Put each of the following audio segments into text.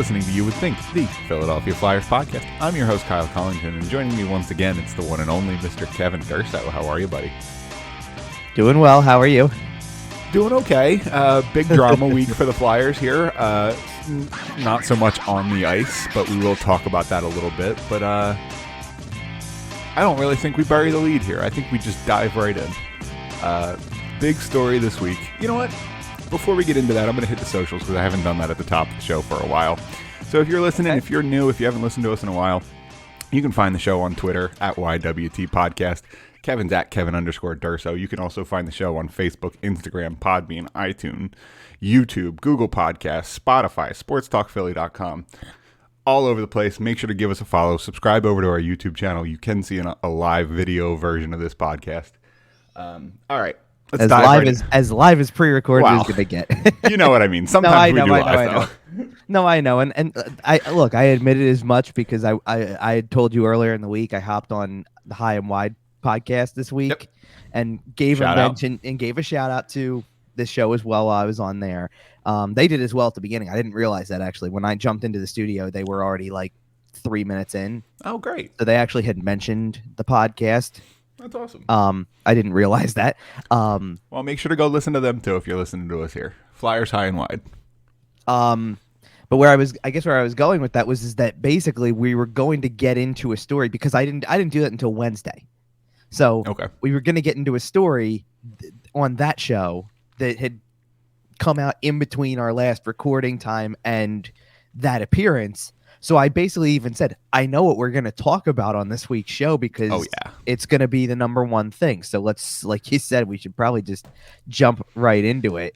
listening to You Would Think, the Philadelphia Flyers podcast. I'm your host, Kyle Collington, and joining me once again, it's the one and only Mr. Kevin Durso. How are you, buddy? Doing well. How are you? Doing okay. Big drama week for the Flyers here. Not so much on the ice, but we will talk about that a little bit. But I don't really think we bury the lead here. I think we just dive right in. Big story this week. You know what? Before we get into that, I'm going to hit the socials because I haven't done that at the top of the show for a while. So if you're listening, if you're new, if you haven't listened to us in a while, you can find the show on Twitter at YWT Podcast. Kevin's at Kevin_Durso. You can also find the show on Facebook, Instagram, Podbean, iTunes, YouTube, Google Podcasts, Spotify, sportstalkphilly.com. All over the place. Make sure to give us a follow. Subscribe over to our YouTube channel. You can see a live video version of this podcast. All right. As live as pre-recorded is going to get. You know what I mean. Sometimes we do live, though. No, I know. And I admitted as much because I had told you earlier in the week I hopped on the High and Wide podcast this week and gave a mention and gave a shout out to this show as well while I was on there. They did as well at the beginning. I didn't realize that actually. When I jumped into the studio, they were already like 3 minutes in. Oh, great. So they actually had mentioned the podcast. That's awesome. I didn't realize that. Well, make sure to go listen to them too if you're listening to us here. Flyers High and Wide. But where I was going with that is that basically we were going to get into a story because I didn't do that until Wednesday. So we were going to get into a story on that show that had come out in between our last recording time and that appearance. So I basically even said, I know what we're going to talk about on this week's show because it's going to be the number one thing. So let's, like you said, we should probably just jump right into it.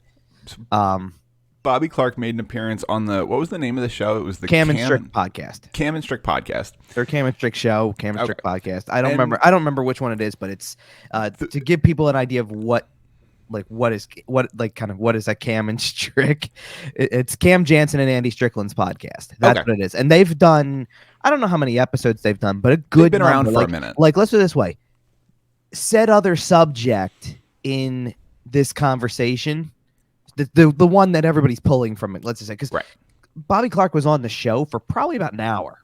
Bobby Clarke made an appearance on what was the name of the show? It was the Cam and Strick podcast. Cam and Strick podcast. Or Cam and Strick show, Cam and Strick podcast. I don't remember which one it is, but it's to give people an idea of what is a Cam and Strick? It's Cam Jansen and Andy Strickland's podcast. That's what it is. And they've done, I don't know how many episodes they've done, but a good They've been around for a minute. Like, let's do it this way. Said other subject in this conversation, the one that everybody's pulling from it, let's just say, because Bobby Clarke was on the show for probably about an hour.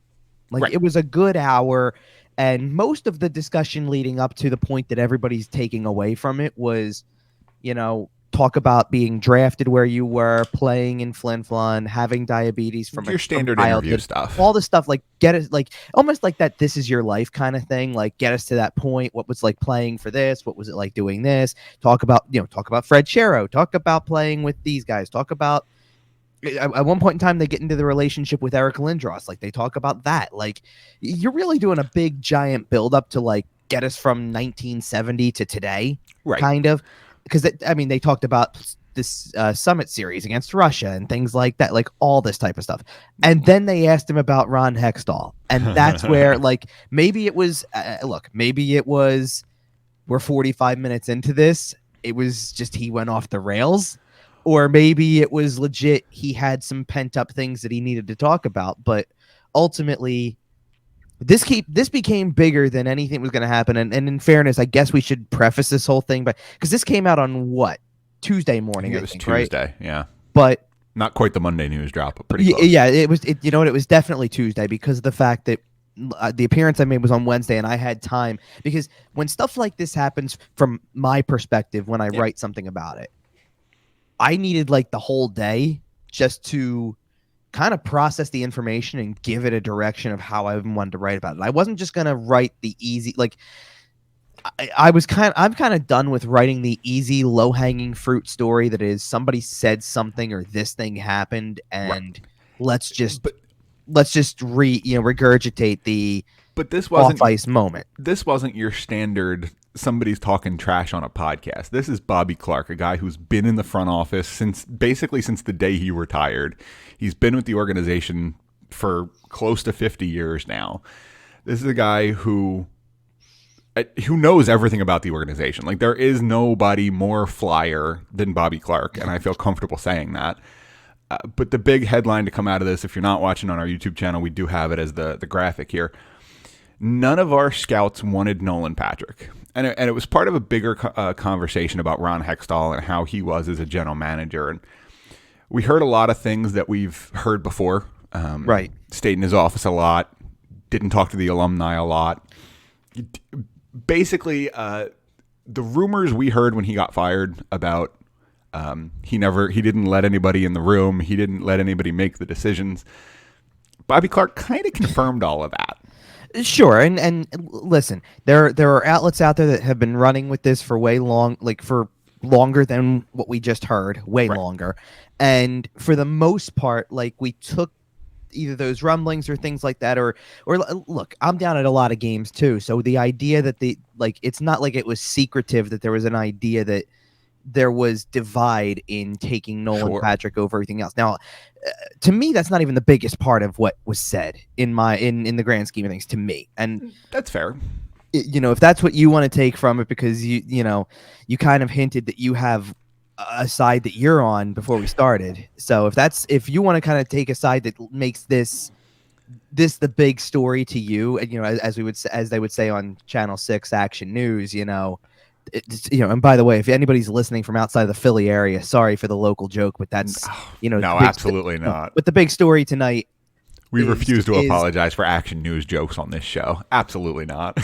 It was a good hour. And most of the discussion leading up to the point that everybody's taking away from it was, talk about being drafted where you were, playing in Flin Flon, having diabetes from your standard interview stuff, all the stuff, get it, almost like that. This is your life kind of thing. Get us to that point. What was like playing for this? What was it like doing this? Talk about Fred Sherrow. Talk about playing with these guys. Talk about at one point in time they get into the relationship with Eric Lindros. They talk about that. You're really doing a big giant build up to get us from 1970 to today, kind of. Because they talked about this summit series against Russia and things like that, all this type of stuff. And then they asked him about Ron Hextall, and that's where maybe it was we're 45 minutes into this. It was just he went off the rails, or maybe it was legit. He had some pent up things that he needed to talk about, but ultimately. This became bigger than anything was going to happen. And in fairness, I guess we should preface this whole thing, but because this came out on Tuesday morning. It was Tuesday, yeah. But not quite the Monday news drop, but pretty close. Yeah, it was. It was definitely Tuesday because of the fact that the appearance I made was on Wednesday, and I had time because when stuff like this happens, from my perspective, when I write something about it, I needed the whole day just to kind of process the information and give it a direction of how I wanted to write about it. I wasn't just going to write the easy, I'm kind of done with writing the easy, low hanging fruit story that is somebody said something or this thing happened and let's just regurgitate the off ice moment. This wasn't your standard somebody's talking trash on a podcast. This is Bobby Clarke, a guy who's been in the front office since the day he retired. He's been with the organization for close to 50 years now. This is a guy who knows everything about the organization. There is nobody more Flyer than Bobby Clarke, and I feel comfortable saying that. But the big headline to come out of this, if you're not watching on our YouTube channel, we do have it as the graphic here. None of our scouts wanted Nolan Patrick. And it was part of a bigger conversation about Ron Hextall and how he was as a general manager. And we heard a lot of things that we've heard before Right. Stayed in his office a lot. Didn't talk to the alumni a lot. Basically, the rumors we heard when he got fired about he didn't let anybody in the room. He didn't let anybody make the decisions. Bobby Clarke kind of confirmed all of that. Sure, and listen, there are outlets out there that have been running with this for for longer than what we just heard, way longer. And for the most part, like, we took either those rumblings or things like that, or look, I'm down at a lot of games too. So the idea that it's not like it was secretive that there was an idea that there was divide in taking Nolan Patrick over everything else. Now, to me, that's not even the biggest part of what was said in the grand scheme of things to me. And that's fair. If that's what you want to take from it, because you kind of hinted that you have a side that you're on before we started. So if you want to kind of take a side that makes this the big story to you, and as they would say on Channel 6 Action News, and by the way, if anybody's listening from outside of the Philly area, sorry for the local joke, but that's no, absolutely not. But the big story tonight, we refuse to apologize for Action News jokes on this show. Absolutely not.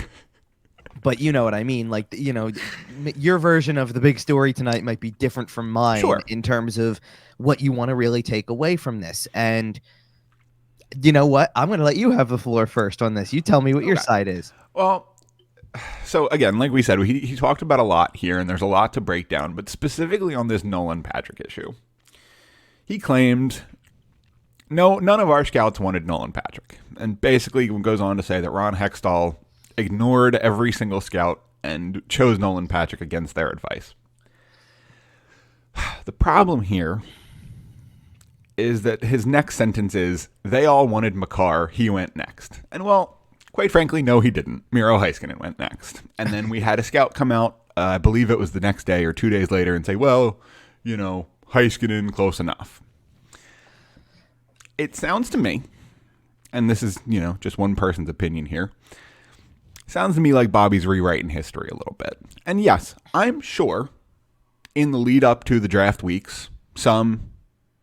But you know what I mean? Like, your version of the big story tonight might be different from mine in terms of what you want to really take away from this. And you know what? I'm going to let you have the floor first on this. You tell me what your side is. Well, so again, like we said, he talked about a lot here, and there's a lot to break down, but specifically on this Nolan Patrick issue. He claimed none of our scouts wanted Nolan Patrick, and basically goes on to say that Ron Hextall ignored every single scout and chose Nolan Patrick against their advice. The problem here is that his next sentence is, they all wanted Makar, he went next. And well, quite frankly, no, he didn't. Miro Heiskanen went next. And then we had a scout come out, I believe it was the next day or 2 days later, and say, well, Heiskanen, close enough. It sounds to me, and this is, just one person's opinion here, sounds to me like Bobby's rewriting history a little bit. And yes, I'm sure in the lead up to the draft weeks, some,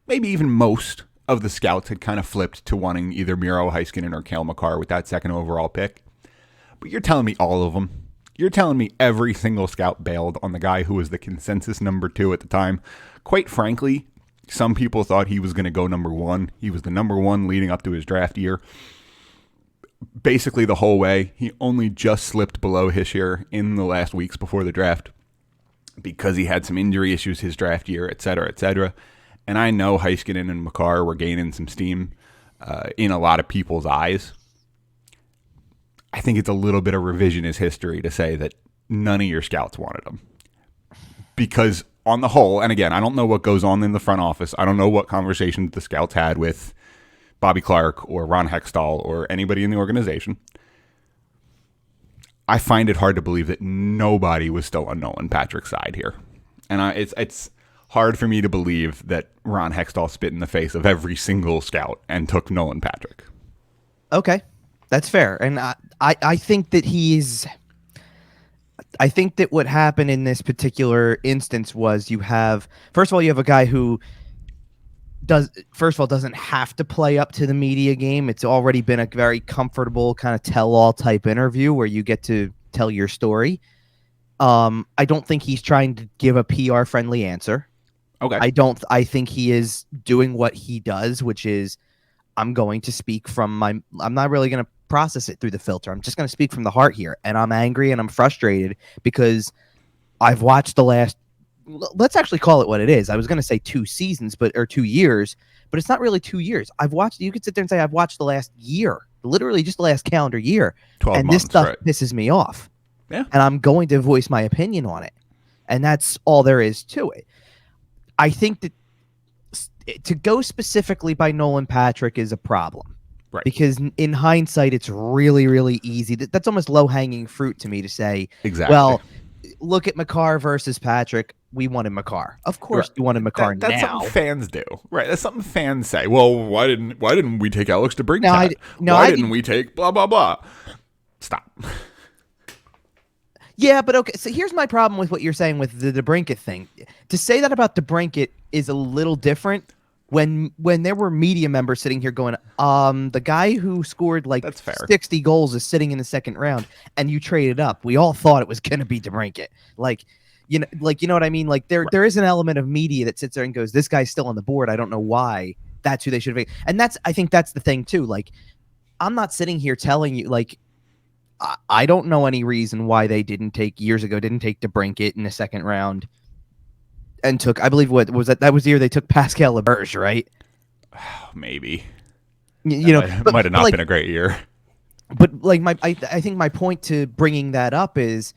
maybe even most, of the scouts had kind of flipped to wanting either Miro Heiskanen or Cale Makar with that second overall pick. But you're telling me all of them? You're telling me every single scout bailed on the guy who was the consensus number 2 at the time? Quite frankly, some people thought he was going to go number 1. He was the number 1 leading up to his draft year. Basically the whole way. He only just slipped below Hischier in the last weeks before the draft because he had some injury issues his draft year, et cetera, et cetera. And I know Heiskanen and Makar were gaining some steam in a lot of people's eyes. I think it's a little bit of revisionist history to say that none of your scouts wanted them. Because on the whole, and again, I don't know what goes on in the front office. I don't know what conversations the scouts had with Bobby Clarke or Ron Hextall or anybody in the organization. I find it hard to believe that nobody was still on Nolan Patrick's side here. And it's hard for me to believe that Ron Hextall spit in the face of every single scout and took Nolan Patrick. Okay, that's fair. And I think that I think that what happened in this particular instance was first of all, you have a guy who doesn't have to play up to the media game. It's already been a very comfortable kind of tell-all type interview where you get to tell your story. I don't think he's trying to give a PR-friendly answer. Okay. I think he is doing what he does, which is I'm going to speak from I'm not really going to process it through the filter. I'm just going to speak from the heart here. And I'm angry and I'm frustrated because I've watched let's actually call it what it is. I was going to say 2 seasons, or 2 years, but it's not really 2 years. You could sit there and say I've watched the last year, literally just the last calendar year. 12 and months, this stuff right. pisses me off. Yeah. And I'm going to voice my opinion on it. And that's all there is to it. I think that to go specifically by Nolan Patrick is a problem. Right. Because in hindsight, it's really, really easy. That's almost low-hanging fruit to me to say, exactly. Well, look at Makar versus Patrick. We wanted Makar. Of course, we wanted Makar that's now. something fans do. Right. That's something fans say. Well, why didn't we take Alex DeBrincat? Why didn't we take blah, blah, blah? Stop. Yeah, but okay. So here's my problem with what you're saying with the DeBrincat thing. To say that about DeBrincat is a little different when there were media members sitting here going, the guy who scored like That's fair. 60 goals is sitting in the second round, and you traded up. We all thought it was going to be DeBrincat. Like, you know what I mean? Like there is an element of media that sits there and goes, this guy's still on the board. I don't know why. That's who they should have. And I think that's the thing too. Like, I'm not sitting here telling you, like, I don't know any reason why they didn't take DeBrincat in the second round and took, I believe, what was that? That was the year they took Pascal Laberge, right? Maybe. It might have not been a great year. But like I think my point to bringing that up is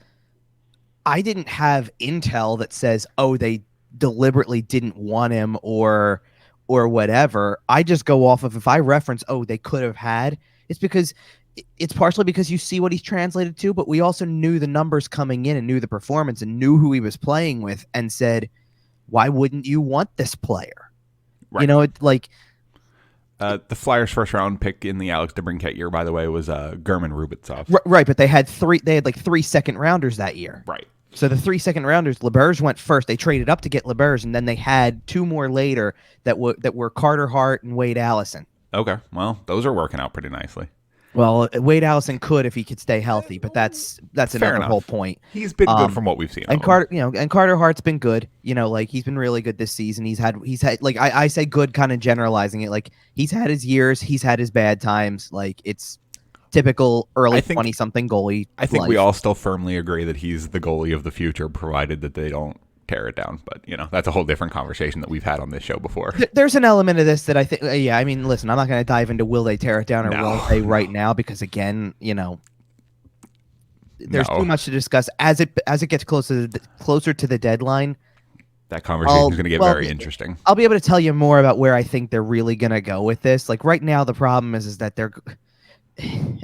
I didn't have intel that says, oh, they deliberately didn't want him or whatever. I just go off of, if I reference, oh, they could have had, it's partially because you see what he's translated to, but we also knew the numbers coming in and knew the performance and knew who he was playing with and said, why wouldn't you want this player? Right. You know, it like the Flyers' first round pick in the Alex DeBrincat year, by the way, was German Rubitsov. Right, but they had like 3 second rounders that year. Right. So the 3 second rounders, Laberge went first. They traded up to get Laberge, and then they had 2 more later that were Carter Hart and Wade Allison. Okay, well, those are working out pretty nicely. Well, Wade Allison could if he could stay healthy, but that's another whole point. He's been good from what we've seen. And Carter Hart's been good. You know, like he's been really good this season. He's had like I say good, kind of generalizing it. Like he's had his years, he's had his bad times. Like it's typical early 20-something goalie. I think we all still firmly agree that he's the goalie of the future, provided that they don't tear it down. But that's a whole different conversation that we've had on this show before. There's an element of this that I think, I mean, listen, I'm not going to dive into will they tear it down or will they right now, because again, there's too much to discuss as it gets closer to the deadline. That conversation is going to get very interesting. I'll be able to tell you more about where I think they're really going to go with this. Like right now, the problem is that they're.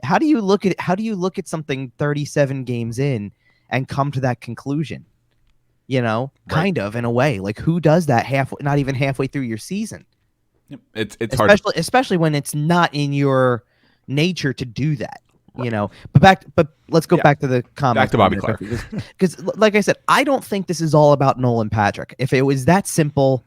How do you look at something 37 games in and come to that conclusion? Kind of in a way. Like who does that not even halfway through your season? It's especially when it's not in your nature to do that. Right. But let's go back to the comment. Back to Bobby Clarke. Because like I said, I don't think this is all about Nolan Patrick. If it was that simple,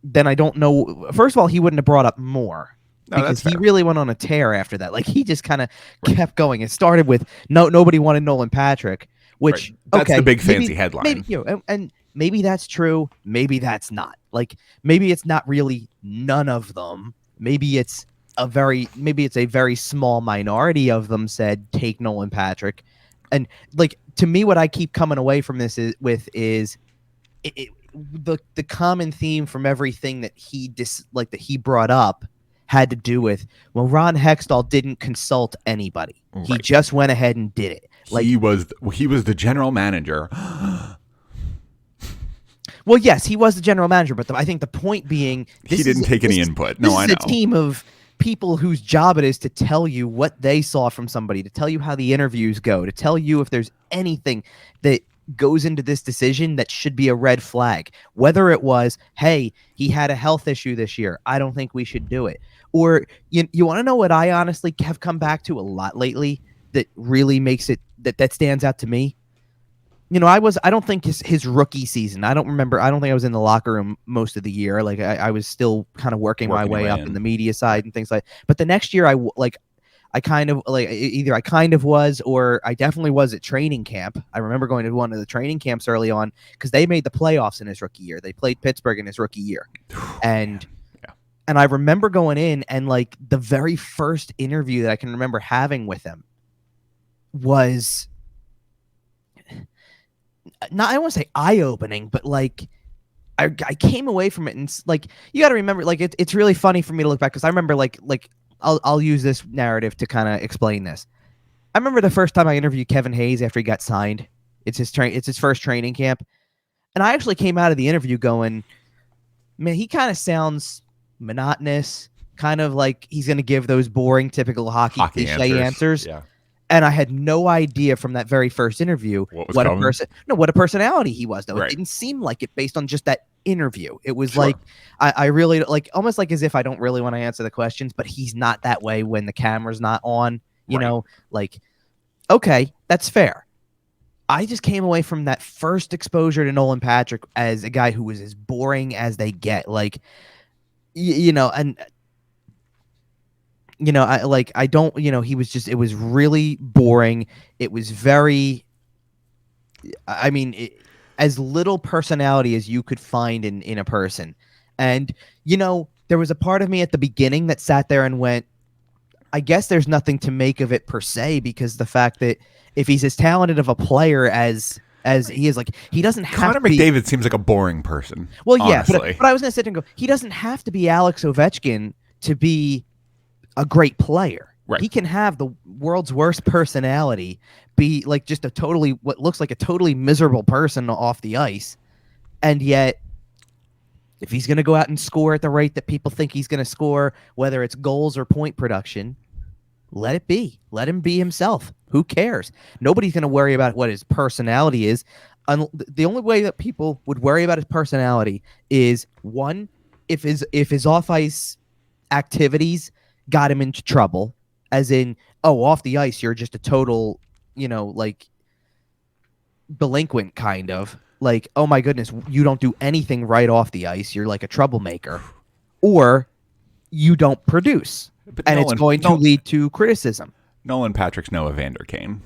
then I don't know. First of all, he wouldn't have brought up more. Because he really went on a tear after that. Like he just kind of kept going. It started with nobody wanted Nolan Patrick, which that's the big fancy headline. Maybe, and maybe that's true. Maybe that's not. Like maybe it's not really none of them. Maybe it's a very small minority of them said take Nolan Patrick. And like to me, what I keep coming away from this is the common theme from everything that he brought up had to do with, well, Ron Hextall didn't consult anybody. Right. He just went ahead and did it. Like he was the general manager. Well, yes, he was the general manager, but I think the point being, he didn't take any input. No, I know. This is a team of people whose job it is to tell you what they saw from somebody, to tell you how the interviews go, to tell you if there's anything that goes into this decision that should be a red flag. Whether it was, hey, he had a health issue this year, I don't think we should do it. Or you want to know what I honestly have come back to a lot lately that really makes it that stands out to me? I don't think his rookie season, I don't think I was in the locker room most of the year. Like I was still kind of working my way up in the media side and things like that. But the next year I kind of was, or I definitely was at training camp. I remember going to one of the training camps early on because they made the playoffs in his rookie year. They played Pittsburgh in his rookie year. And I remember going in and like the very first interview that I can remember having with him was not, I don't want to say eye-opening, but like I came away from it and like, you got to remember, like it's really funny for me to look back because I remember like I'll use this narrative to kind of explain this. I remember the first time I interviewed Kevin Hayes after he got signed. It's his first training camp. And I actually came out of the interview going, man, he kind of sounds monotonous, kind of like he's going to give those boring, typical hockey cliche answers. Yeah. And I had no idea from that very first interview what a personality he was, though. Right. It didn't seem like it based on just that interview. It was like, I really like, almost like as if I don't really want to answer the questions, but he's not that way when the camera's not on, you know, like, okay, that's fair. I just came away from that first exposure to Nolan Patrick as a guy who was as boring as they get. Like, and I don't, he was just, it was really boring. It was very, I mean, as little personality as you could find in a person. And, there was a part of me at the beginning that sat there and went, I guess there's nothing to make of it per se, because the fact that if he's as talented of a player as he is, like, he doesn't have Connor to be. McDavid seems like a boring person. Well, yeah, honestly. but I was going to sit there and go, he doesn't have to be Alex Ovechkin to be a great player. Right. He can have the world's worst personality, be like just what looks like a totally miserable person off the ice, and yet if he's going to go out and score at the rate that people think he's going to score, whether it's goals or point production, let it be. Let him be himself. Who cares? Nobody's going to worry about what his personality is. The only way that people would worry about his personality is, one, if his off-ice activities got him into trouble, as in, off the ice, you're just a total, like, delinquent kind of. Like, oh my goodness, you don't do anything right off the ice. You're like a troublemaker. Or you don't produce. It's going to lead to criticism. Nolan Patrick's no Evander Kane.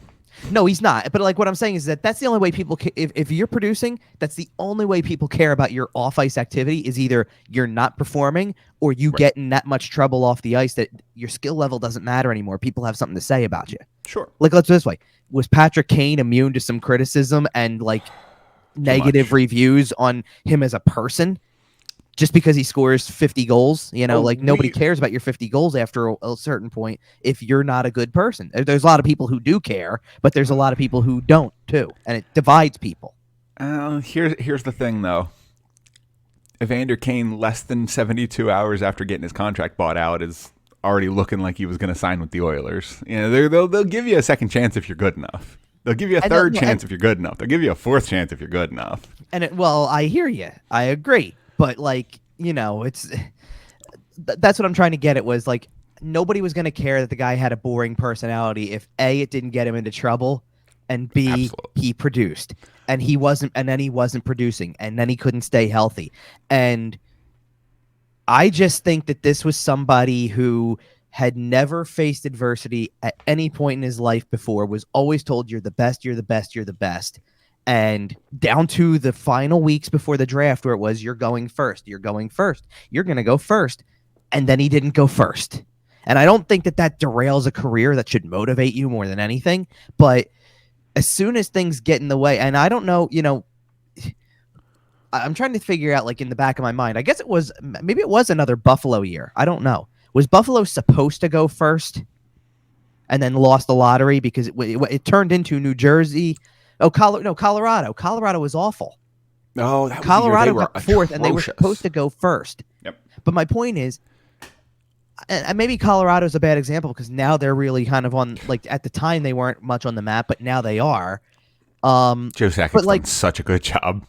No, he's not. But like what I'm saying is that's the only way people if you're producing, that's the only way people care about your off-ice activity, is either you're not performing or you get in that much trouble off the ice that your skill level doesn't matter anymore. People have something to say about you. Sure. Like, let's do it this way. Was Patrick Kane immune to some criticism and like negative reviews on him as a person just because he scores 50 goals? Nobody cares about your 50 goals after a certain point if you're not a good person. There's a lot of people who do care, but there's a lot of people who don't too, and it divides people. Here's the thing, though. Evander Kane, less than 72 hours after getting his contract bought out, is already looking like he was going to sign with the Oilers. They'll give you a second chance if you're good enough. They'll give you a third chance if you're good enough. They'll give you a fourth chance if you're good enough. I hear you. I agree. But it's that's what I'm trying to get at, was like, nobody was going to care that the guy had a boring personality if A, it didn't get him into trouble, and B, Absolutely. he produced, and then he wasn't producing, and then he couldn't stay healthy. And I just think that this was somebody who had never faced adversity at any point in his life before, was always told, you're the best, you're the best, you're the best. And down to the final weeks before the draft, where it was, you're going first, you're going first, you're going to go first. And then he didn't go first. And I don't think that derails a career. That should motivate you more than anything. But as soon as things get in the way, and I don't know, I'm trying to figure out, like, in the back of my mind, I guess maybe it was another Buffalo year. I don't know. Was Buffalo supposed to go first and then lost the lottery because it turned into New Jersey? Colorado. Colorado was awful. Oh, that was Colorado got fourth, atrocious. and they were supposed to go first. Yep. But my point is, and maybe Colorado's a bad example because now they're really kind of on, like, at the time they weren't much on the map, but now they are. Joe Sakic's done such a good job.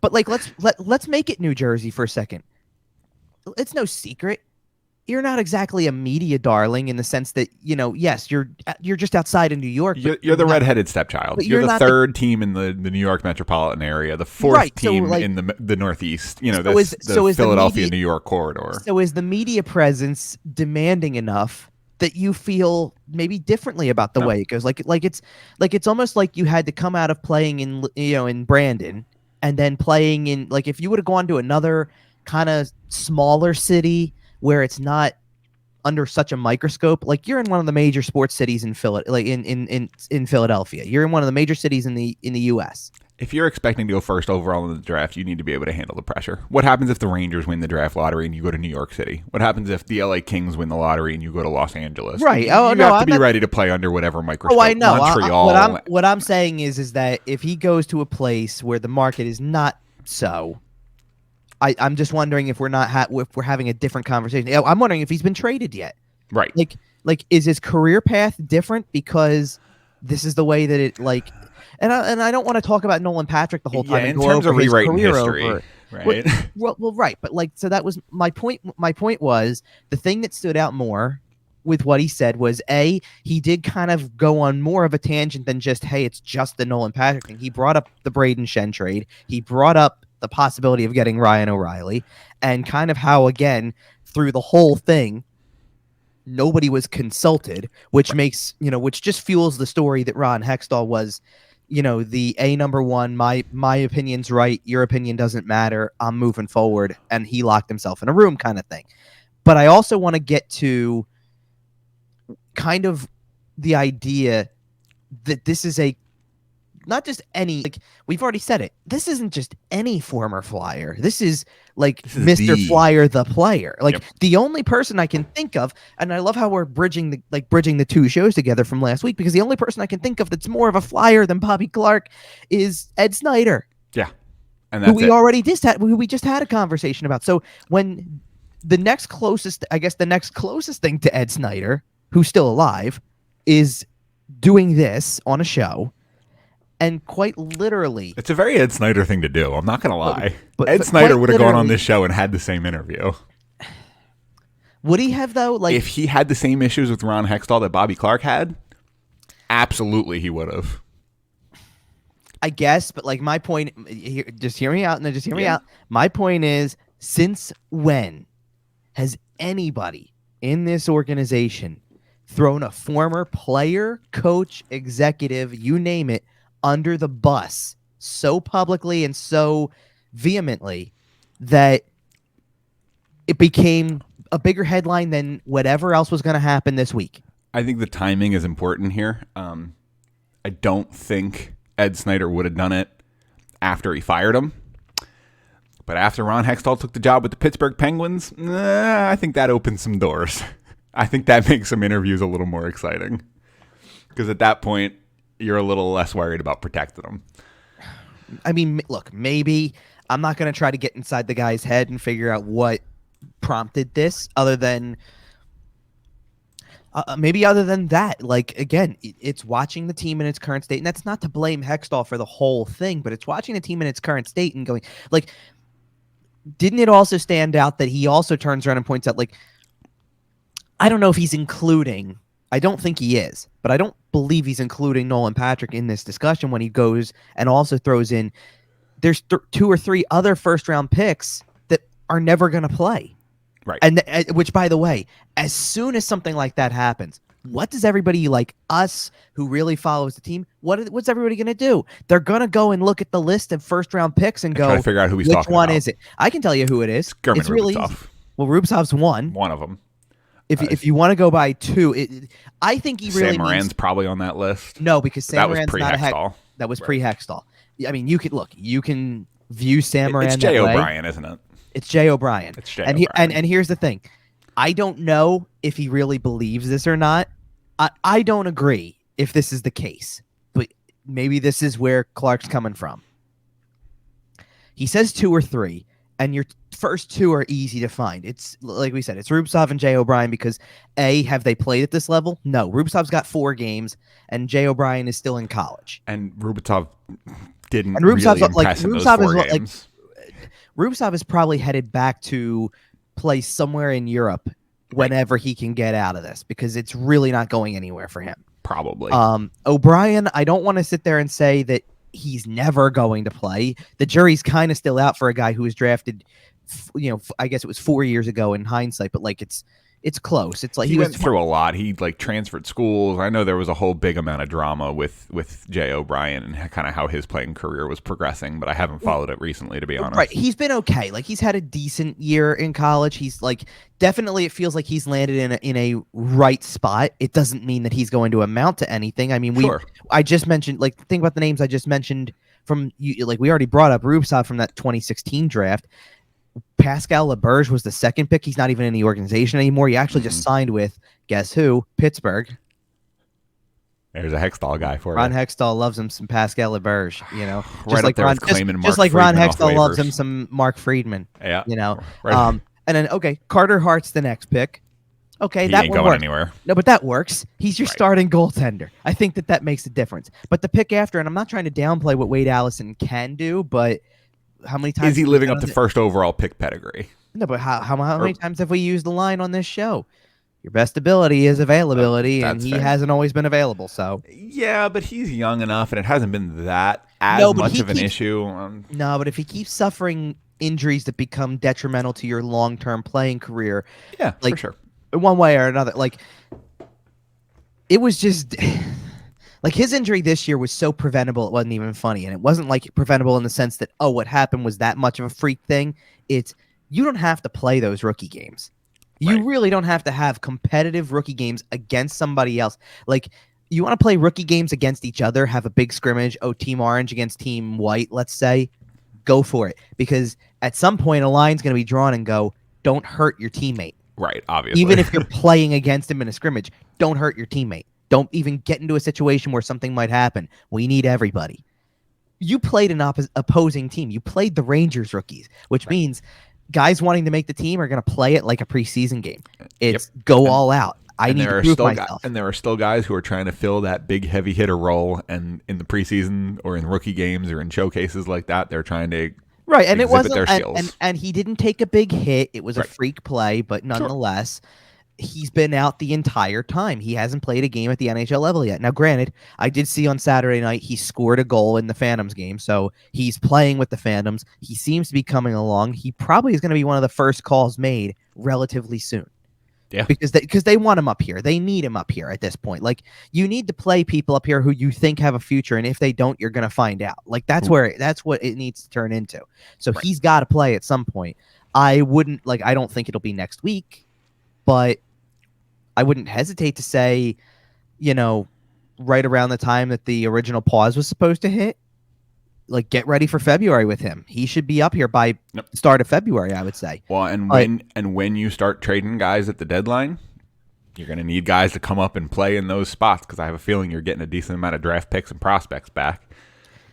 But like, let's make it New Jersey for a second. It's no secret. You're not exactly a media darling in the sense that, yes, you're just outside of New York. You're the redheaded stepchild. You're the third team in the New York metropolitan area, the fourth team in the Northeast. The Philadelphia, New York corridor. So is the media presence demanding enough that you feel maybe differently about the way it goes? Like it's almost like you had to come out of playing in Brandon and then playing in, like, if you would have gone to another kind of smaller city where it's not under such a microscope, like you're in one of the major sports cities in Philadelphia. You're in one of the major cities in the U.S. If you're expecting to go first overall in the draft, you need to be able to handle the pressure. What happens if the Rangers win the draft lottery and you go to New York City? What happens if the LA Kings win the lottery and you go to Los Angeles? Right. You have to be ready to play under whatever microscope. Oh, I know. Montreal. What I'm saying is that if he goes to a place where the market is not so, I'm just wondering if we're not if we're having a different conversation. I'm wondering if he's been traded yet. Right. Like is his career path different because this is the way that it, like. And I don't want to talk about Nolan Patrick the whole time. Yeah, in terms of rewriting history, right? Well, right. But like, so that was my point. My point was the thing that stood out more with what he said was he did kind of go on more of a tangent than just, hey, it's just the Nolan Patrick thing. He brought up the Braden Shen trade. He brought up the possibility of getting Ryan O'Reilly, and kind of how, again, through the whole thing, nobody was consulted, which makes, which just fuels the story that Ron Hextall was, the number one, my opinion's right, your opinion doesn't matter, I'm moving forward, and he locked himself in a room kind of thing. But I also want to get to kind of the idea that this is not just any, we've already said it, this isn't just any former Flyer. This is Mr. Flyer, the player. The only person I can think of, and I love how we're bridging the two shows together from last week, because the only person I can think of that's more of a Flyer than Bobby Clarke is Ed Snyder. Yeah. And that's who we just had a conversation about. So when the next closest thing to Ed Snyder, who's still alive, is doing this on a show, and quite literally, it's a very Ed Snyder thing to do. I'm not going to lie. Ed Snyder would have gone on this show and had the same interview. Would he have, though? If he had the same issues with Ron Hextall that Bobby Clarke had, absolutely he would have. I guess, but my point, just hear me out. My point is, since when has anybody in this organization thrown a former player, coach, executive, you name it, under the bus so publicly and so vehemently that it became a bigger headline than whatever else was going to happen this week? I think the timing is important here. I don't think Ed Snyder would have done it after he fired him. But after Ron Hextall took the job with the Pittsburgh Penguins, I think that opens some doors. I think that makes some interviews a little more exciting. Because at that point, you're a little less worried about protecting them. I mean, look, maybe I'm not going to try to get inside the guy's head and figure out what prompted this, other than that. Again, it's watching the team in its current state, and that's not to blame Hextall for the whole thing, but it's watching the team in its current state and going, didn't it also stand out that he also turns around and points out, I don't know if he's including, I don't think he is, but I don't believe he's including Nolan Patrick in this discussion when he goes and also throws in there's 2 or 3 other first-round picks that are never going to play. Right. And which, by the way, as soon as something like that happens, what does everybody like us who really follows the team, what's everybody going to do? They're going to go and look at the list of first-round picks and go, try to figure out who he's talking about. Which one is it? I can tell you who it is. It's really easy. Well, Rubtsov's one. One of them. If you want to go by 2, I think he really Sam Moran's probably on that list. No, because Sam Moran's not Hextall. That was pre-Hextall. I mean, you can view Sam Moran. It's Jay O'Brien, isn't it? It's Jay O'Brien. It's Jay O'Brien. And here's the thing. I don't know if he really believes this or not. I don't agree if this is the case, but maybe this is where Clark's coming from. He says 2 or 3, and your first 2 are easy to find. It's like we said, it's Rubtsov and Jay O'Brien because have they played at this level? No. Rubtsov's got 4 games, and Jay O'Brien is still in college. And Rubtsov didn't really impress in those 4 games. Rubtsov is probably headed back to play somewhere in Europe whenever he can get out of this, because it's really not going anywhere for him. Probably. O'Brien, I don't want to sit there and say that he's never going to play. The jury's kind of still out for a guy who was drafted, I guess it was 4 years ago in hindsight, but it's close. It's he went through a lot. He transferred schools. I know there was a whole big amount of drama with Jay O'Brien and kind of how his playing career was progressing, but I haven't followed it recently, to be honest. Right. He's been okay. He's had a decent year in college. He's definitely, it feels like he's landed in a right spot. It doesn't mean that he's going to amount to anything. I mean, I just mentioned, think about the names I just mentioned from you. We already brought up Rubtsov from that 2016 draft. Pascal Laberge was the second pick. He's not even in the organization anymore. He actually just signed with, guess who? Pittsburgh. There's a Hextall guy for Ron Hextall loves him some Pascal Laberge, Right up there with claiming Mark just like Ron Friedman Hextall loves him some Mark Friedman. Yeah. Right. And then, Carter Hart's the next pick. Okay, he that ain't one going works. anywhere. No, but that works. He's your starting goaltender. I think that makes a difference. But the pick after, and I'm not trying to downplay what Wade Allison can do, but how many times is he living up to first overall pick pedigree? No, but how many times have we used the line on this show? Your best ability is availability, and That's he fair. hasn't always been available. So Yeah, but he's young enough, and it hasn't been that as no, but much he of an keeps issue. no, but if he keeps suffering injuries that become detrimental to your long-term playing career, Yeah, for like sure. one way or another, like it was just like his injury this year was so preventable it wasn't even funny, and it wasn't like preventable in the sense that what happened was that much of a freak thing. It's you don't have to play those rookie games. You Right. really don't have to have competitive rookie games against somebody else. Like you want to play rookie games against each other, have a big scrimmage, Team Orange against Team White, let's say, go for it, because at some point a line's going to be drawn and go, don't hurt your teammate. Right, obviously. Even if you're playing against him in a scrimmage, don't hurt your teammate. Don't even get into a situation where something might happen. We need everybody. You played an opposing team. You played the Rangers rookies, which means guys wanting to make the team are going to play it like a preseason game. It's go all out. I need to prove myself. And there are still guys who are trying to fill that big heavy hitter role, and in the preseason or in rookie games or in showcases like that, they're trying to right. And it wasn't their skills. And he didn't take a big hit. It was a freak play, but nonetheless, he's been out the entire time. He hasn't played a game at the NHL level yet. Now, granted, I did see on Saturday night he scored a goal in the Phantoms game, so he's playing with the Phantoms. He seems to be coming along. He probably is going to be one of the first calls made relatively soon. Yeah, because they want him up here. They need him up here at this point. Like you need to play people up here who you think have a future, and if they don't, you're going to find out. Like that's what it needs to turn into. So he's got to play at some point. I don't think it'll be next week, but I wouldn't hesitate to say, right around the time that the original pause was supposed to hit, like get ready for February with him. He should be up here by start of February, I would say. Well, when you start trading guys at the deadline, you're going to need guys to come up and play in those spots, because I have a feeling you're getting a decent amount of draft picks and prospects back.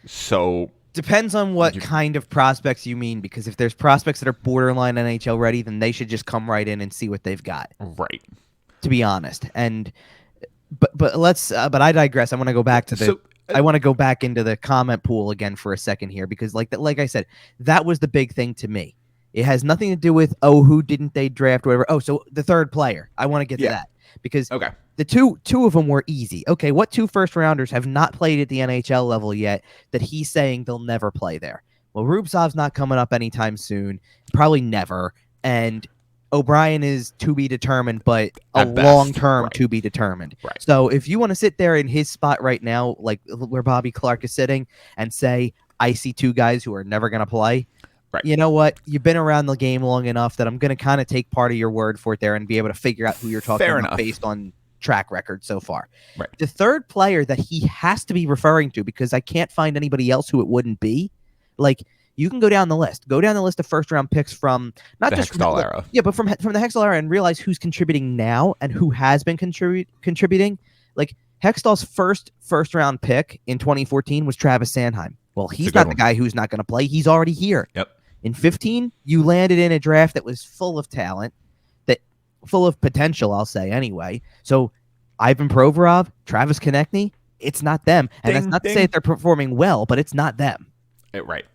So depends on what kind of prospects you mean, because if there's prospects that are borderline NHL ready, then they should just come right in and see what they've got. Right. To be honest, but I digress. I want to go back to I want to go back into the comment pool again for a second here, because like I said, that was the big thing to me. It has nothing to do with who didn't they draft or whatever. So the third player, I want to get to that, because the two of them were easy. Okay, what 2 first-rounders have not played at the NHL level yet that he's saying they'll never play there? Well, Rubtsov's not coming up anytime soon, probably never, and O'Brien is to be determined, but a long-term to be determined. Right. So if you want to sit there in his spot right now, like where Bobby Clarke is sitting, and say, I see 2 guys who are never going to play, you know what? You've been around the game long enough that I'm going to kind of take part of your word for it there and be able to figure out who you're talking about based on track record so far. Right. The third player that he has to be referring to, because I can't find anybody else who it wouldn't be, like, you can go down the list. Go down the list of first-round picks from not the just Hextall era. Yeah, but from the Hextall era, and realize who's contributing now and who has been contributing. Like Hextall's first-round pick in 2014 was Travis Sanheim. Well, he's not the guy who's not going to play. He's already here. Yep. In 15, you landed in a draft that was full of talent, full of potential, I'll say anyway. So Ivan Provorov, Travis Konechny, it's not them. And that's not to say that they're performing well, but it's not them. Right.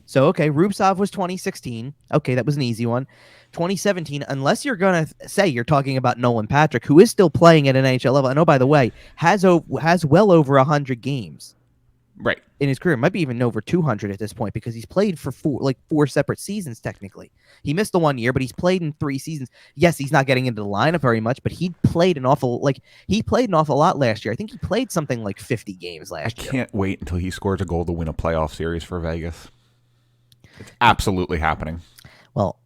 So, okay, Rubtsov was 2016. Okay, that was an easy one. 2017, unless you're going to say you're talking about Nolan Patrick, who is still playing at an NHL level. And by the way, has well over 100 games in his career. Might be even over 200 at this point, because he's played for 4 separate seasons, technically. He missed the 1 year, but he's played in 3 seasons. Yes, he's not getting into the lineup very much, but he played an awful lot last year. I think he played something like 50 games last year. I can't wait until he scores a goal to win a playoff series for Vegas. It's absolutely happening. Well,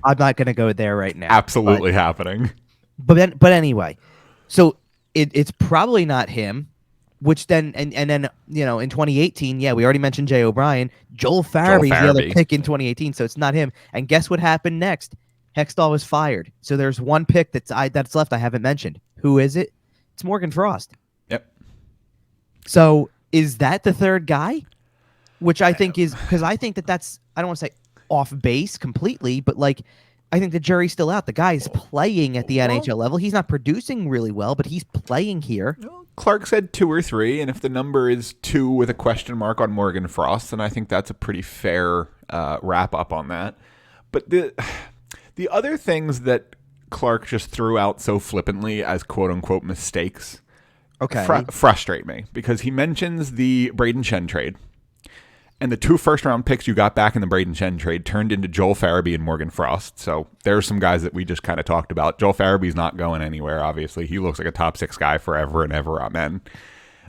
I'm not going to go there right now. Absolutely happening. But anyway, so it's probably not him. Which then and then in 2018, we already mentioned Jay O'Brien. Joel Farabee's the other pick in 2018, so it's not him. And guess what happened next? Hextall was fired. So there's one pick that's left I haven't mentioned. Who is it? It's Morgan Frost. Yep. So is that the third guy? Which I think is, because I think that's, I don't want to say off base completely, but like I think the jury's still out. The guy's playing at the NHL level. He's not producing really well, but he's playing here. Clarke said 2 or 3, and if the number is 2 with a question mark on Morgan Frost, then I think that's a pretty fair wrap up on that. But the other things that Clarke just threw out so flippantly as quote-unquote mistakes frustrate me, because he mentions the Braden Shen trade. And the 2 first-round picks you got back in the Braden Shen trade turned into Joel Farabee and Morgan Frost. So there's some guys that we just kind of talked about. Joel Farabee's not going anywhere, obviously. He looks like a top 6 guy forever and ever, amen.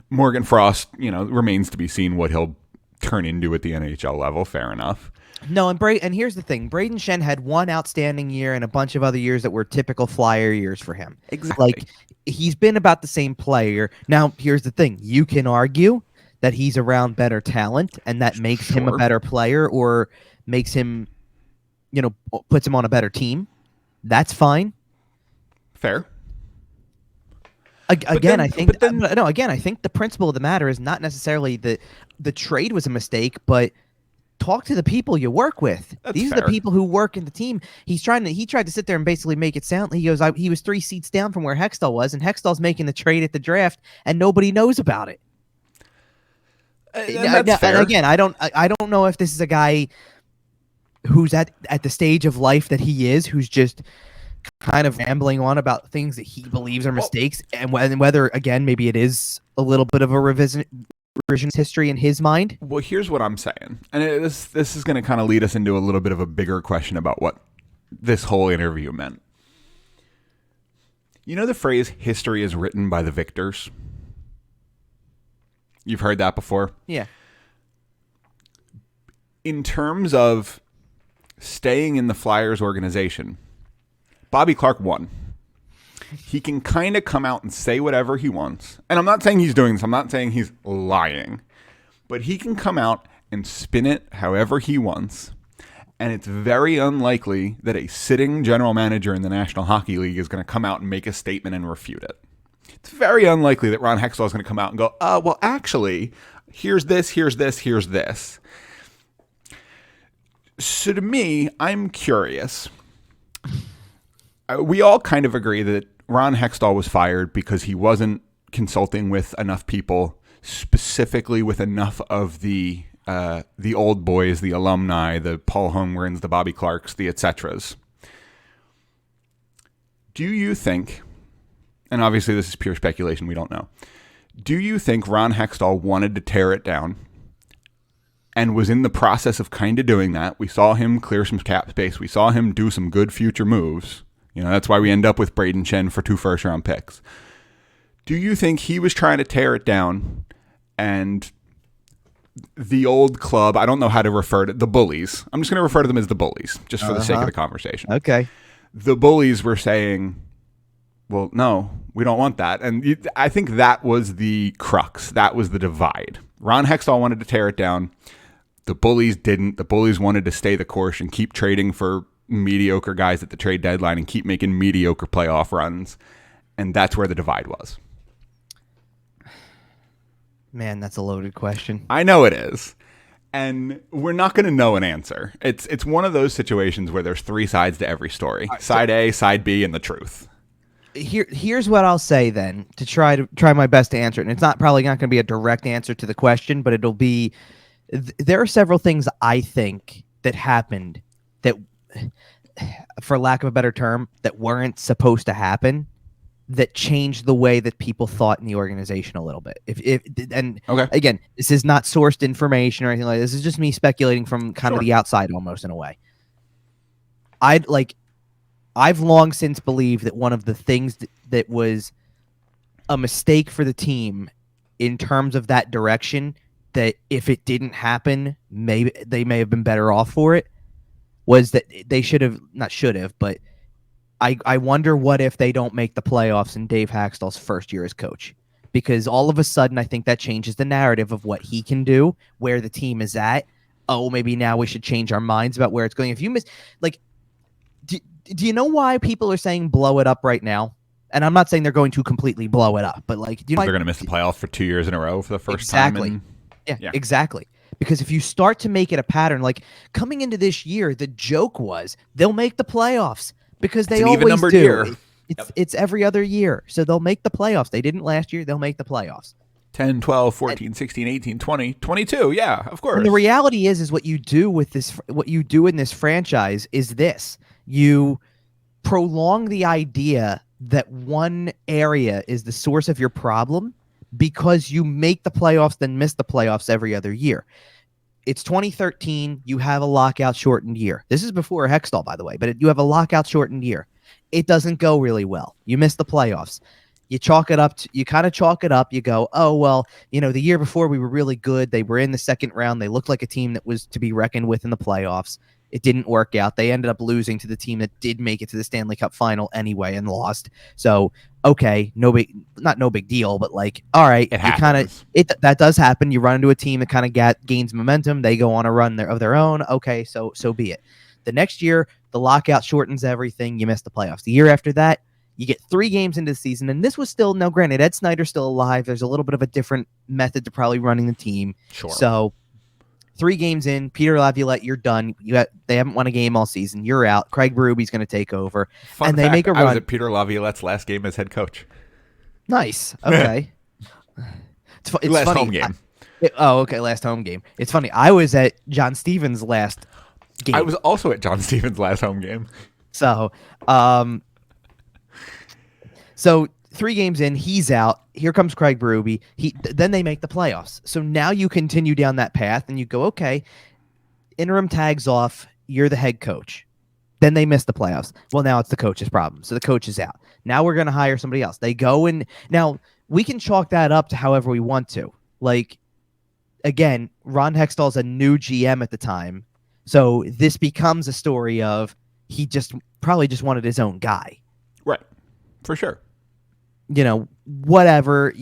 Morgan Frost, remains to be seen what he'll turn into at the NHL level. Fair enough. No, and here's the thing. Braden Shen had one outstanding year and a bunch of other years that were typical Flyer years for him. Exactly. Like, he's been about the same player. Now, here's the thing. You can argue that he's around better talent and that makes him a better player or makes him, puts him on a better team. That's fine. Fair. Again, I think the principle of the matter is not necessarily that the trade was a mistake, but talk to the people you work with. These are the people who work in the team. He tried to sit there and basically make it sound. He goes, he was 3 seats down from where Hextall was, and Hextall's making the trade at the draft, and nobody knows about it. That's fair. And again, I don't know if this is a guy who's at the stage of life that he is, who's just kind of rambling on about things that he believes are mistakes, and whether, again, maybe it is a little bit of a revisionist history in his mind. Well, here's what I'm saying, and this is going to kind of lead us into a little bit of a bigger question about what this whole interview meant. You know the phrase, history is written by the victors? You've heard that before? Yeah. In terms of staying in the Flyers organization, Bobby Clarke won. He can kind of come out and say whatever he wants. And I'm not saying he's doing this. I'm not saying he's lying. But he can come out and spin it however he wants. And it's very unlikely that a sitting general manager in the National Hockey League is going to come out and make a statement and refute it. It's very unlikely that Ron Hextall is going to come out and go, well, actually, here's this, here's this, here's this. So to me, I'm curious. We all kind of agree that Ron Hextall was fired because he wasn't consulting with enough people, specifically with enough of the old boys, the alumni, the Paul Holmgrens, the Bobby Clarks, the et ceteras. Do you think, and obviously this is pure speculation, we don't know, do you think Ron Hextall wanted to tear it down and was in the process of kind of doing that? We saw him clear some cap space. We saw him do some good future moves. That's why we end up with Braden Shen for 2 first-round picks. Do you think he was trying to tear it down and the old club, I don't know how to refer to the bullies. I'm just going to refer to them as the bullies, just for the sake of the conversation. Okay. The bullies were saying, well, no, we don't want that. And I think that was the crux. That was the divide. Ron Hextall wanted to tear it down. The bullies didn't. The bullies wanted to stay the course and keep trading for mediocre guys at the trade deadline and keep making mediocre playoff runs. And that's where the divide was. Man, that's a loaded question. I know it is. And we're not going to know an answer. It's one of those situations where there's 3 sides to every story. Side A, side B, and the truth. Here's what I'll say then to try my best to answer it. And it's probably not going to be a direct answer to the question, but it'll be there are several things I think that happened that, for lack of a better term, that weren't supposed to happen, that changed the way that people thought in the organization a little bit. Again, this is not sourced information or anything like this. This is just me speculating from kind of the outside almost in a way. I've long since believed that one of the things that was a mistake for the team in terms of that direction, that if it didn't happen, maybe they may have been better off for it, was that they but I wonder what if they don't make the playoffs in Dave Haxtell's first year as coach. Because all of a sudden, I think that changes the narrative of what he can do, where the team is at. Oh, maybe now we should change our minds about where it's going. If you miss, do you know why people are saying blow it up right now? And I'm not saying they're going to completely blow it up, but do you know they're going to miss the playoffs for 2 years in a row for the first time? Yeah, exactly. Because if you start to make it a pattern, coming into this year, the joke was they'll make the playoffs because they always do. Year. It's every other year. So they'll make the playoffs. They didn't last year. They'll make the playoffs. 10, 12, 14, 16, 18, 20, 22. Yeah, of course. And the reality is what you do with this, what you do in this franchise is this. You prolong the idea that one area is the source of your problem because you make the playoffs then miss the playoffs every other year. It's 2013. You have a lockout shortened year. This is before Hextall, by the way, but you have a lockout shortened year. It doesn't go really well. You miss the playoffs. You chalk it up. You kind of chalk it up. You go, oh, well, the year before we were really good. They were in the second round. They looked like a team that was to be reckoned with in the playoffs. It didn't work out. They ended up losing to the team that did make it to the Stanley Cup final anyway and lost. So, okay, not no big deal, but like, all right, It happens. That does happen. You run into a team that kind of gains momentum. They go on a run of their own. Okay, so be it. The next year, the lockout shortens everything. You miss the playoffs. The year after that, you get 3 games into the season, and this was still, now granted, Ed Snyder's still alive. There's a little bit of a different method to probably running the team. Sure. So 3 games in, Peter Laviolette, you're done. They haven't won a game all season. You're out. Craig Berube's going to take over. Fun they fact, make a I was run. at Peter Laviolette's last game as head coach. Nice. Okay. It's last funny. home game. Okay, last home game. It's funny. I was at John Stevens' last game. I was also at John Stevens' last home game. So, so 3 games in, he's out. Here comes Craig Berube. Then they make the playoffs. So now you continue down that path and you go, okay, interim tags off. You're the head coach. Then they miss the playoffs. Well, now it's the coach's problem. So the coach is out. Now we're going to hire somebody else. They go and now we can chalk that up to however we want to. Like, again, Ron Hextall's a new GM at the time. So this becomes a story of he probably just wanted his own guy. Right. For sure. Whatever,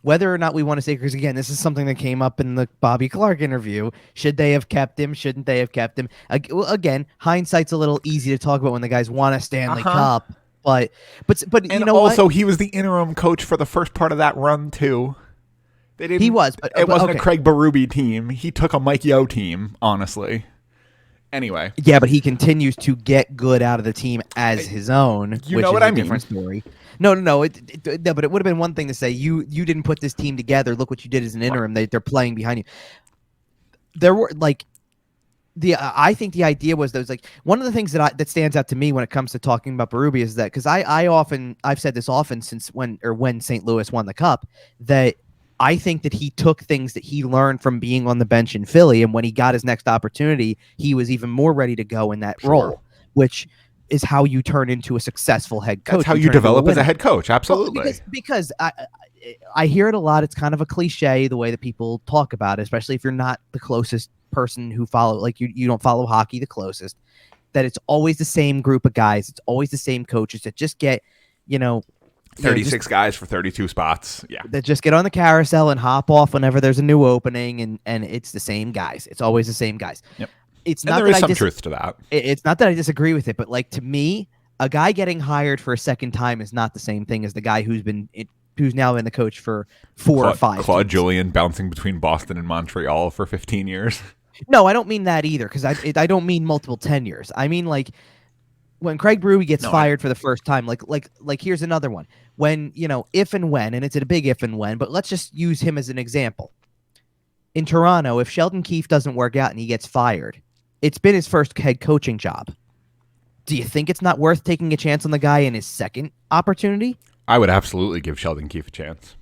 whether or not we want to say, because again, this is something that came up in the Bobby Clarke interview. Should they have kept him? Shouldn't they have kept him? Again, hindsight's a little easy to talk about when the guys won a Stanley Cup, but and also he was the interim coach for the first part of that run too. He was, but it wasn't okay. a Craig Berube team. He took a Mike Yeo team, honestly. Anyway. Yeah, but he continues to get good out of the team as his own, which is a different story. No. But it would have been one thing to say you didn't put this team together. Look what you did as an interim. They're playing behind you. There were I think the idea was one of the things that stands out to me when it comes to talking about Berube is that because I've said this often since when St. Louis won the cup that I think that he took things that he learned from being on the bench in Philly, and when he got his next opportunity, he was even more ready to go in that role, which is how you turn into a successful head coach. That's how you develop as a head coach. Absolutely. Well, because I hear it a lot. It's kind of a cliche the way that people talk about it, especially if you're not the closest person who you don't follow hockey the closest, that it's always the same group of guys. It's always the same coaches that just get, 36 guys for 32 spots. Yeah. That just get on the carousel and hop off whenever there's a new opening, and it's the same guys. It's always the same guys. Yep. It's and not there that is some truth to that. It's not that I disagree with it, but to me, a guy getting hired for a second time is not the same thing as the guy who's now been the coach for 4 or 5. Claude Julien bouncing between Boston and Montreal for 15 years. No, I don't mean that either, because I don't mean multiple tenures. I mean when Craig Berube gets fired for the first time, here's another one. When, if and when, and it's a big if and when, but let's just use him as an example. In Toronto, if Sheldon Keefe doesn't work out and he gets fired, it's been his first head coaching job. Do you think it's not worth taking a chance on the guy in his second opportunity? I would absolutely give Sheldon Keefe a chance.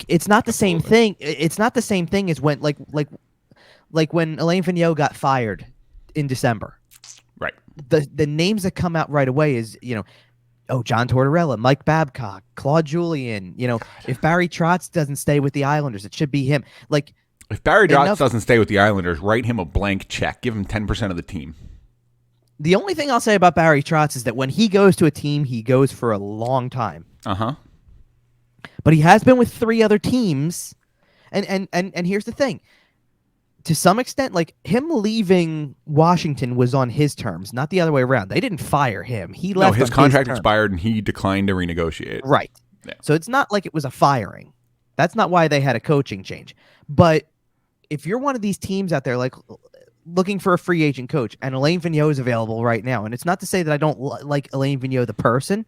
It's not the same thing. It's not the same thing as when, when Alain Vigneault got fired in December. Right. The names that come out right away is, John Tortorella, Mike Babcock, Claude Julien. If Barry Trotz doesn't stay with the Islanders, it should be him. If Barry Trotz doesn't stay with the Islanders, write him a blank check. Give him 10% of the team. The only thing I'll say about Barry Trotz is that when he goes to a team, he goes for a long time. Uh-huh. But he has been with 3 other teams. And here's the thing. To some extent, him leaving Washington was on his terms, not the other way around. They didn't fire him. He left. No, his contract expired and he declined to renegotiate. Right. Yeah. So it's not like it was a firing. That's not why they had a coaching change. But if you're one of these teams out there looking for a free agent coach, and Alain Vigneault is available right now, and it's not to say that I don't like Alain Vigneault the person,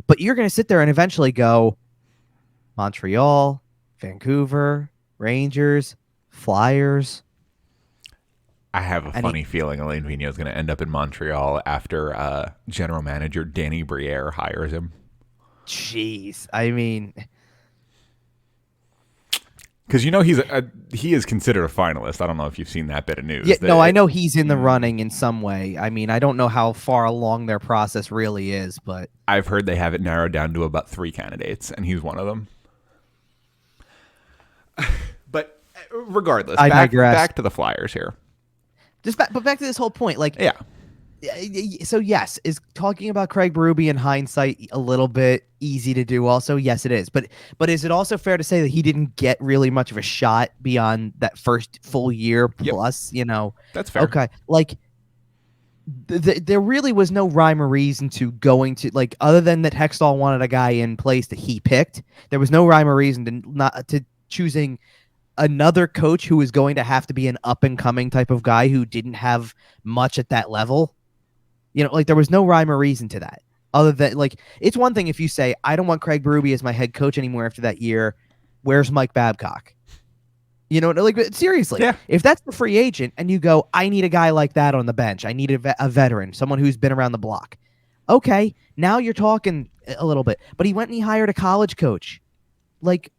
but you're going to sit there and eventually go Montreal, Vancouver, Rangers, Flyers. I have a funny feeling Alain Vigneault is going to end up in Montreal after general manager Danny Briere hires him. Jeez, I mean, because he is considered a finalist. I don't know if you've seen that bit of news. Yeah, no, I know he's in the running in some way. I mean, I don't know how far along their process really is, but I've heard they have it narrowed down to about 3 candidates, and he's one of them. But regardless, back to the Flyers here. But back to this whole point, like, yeah. So yes, is talking about Craig Berube in hindsight a little bit easy to do? Also, yes, it is. But is it also fair to say that he didn't get really much of a shot beyond that first full year plus? You know, that's fair. Okay, like there really was no rhyme or reason to going to, like, other than that Hextall wanted a guy in place that he picked. There was no rhyme or reason to choosing another coach who was going to have to be an up and coming type of guy who didn't have much at that level. You know, like, there was no rhyme or reason to that. Other than, like, it's one thing if you say, I don't want Craig Berube as my head coach anymore after that year. Where's Mike Babcock? You know, like, seriously, if that's the free agent and you go, I need a guy like that on the bench. I need a veteran, someone who's been around the block. Okay, now you're talking a little bit. But he went and he hired a college coach. Like,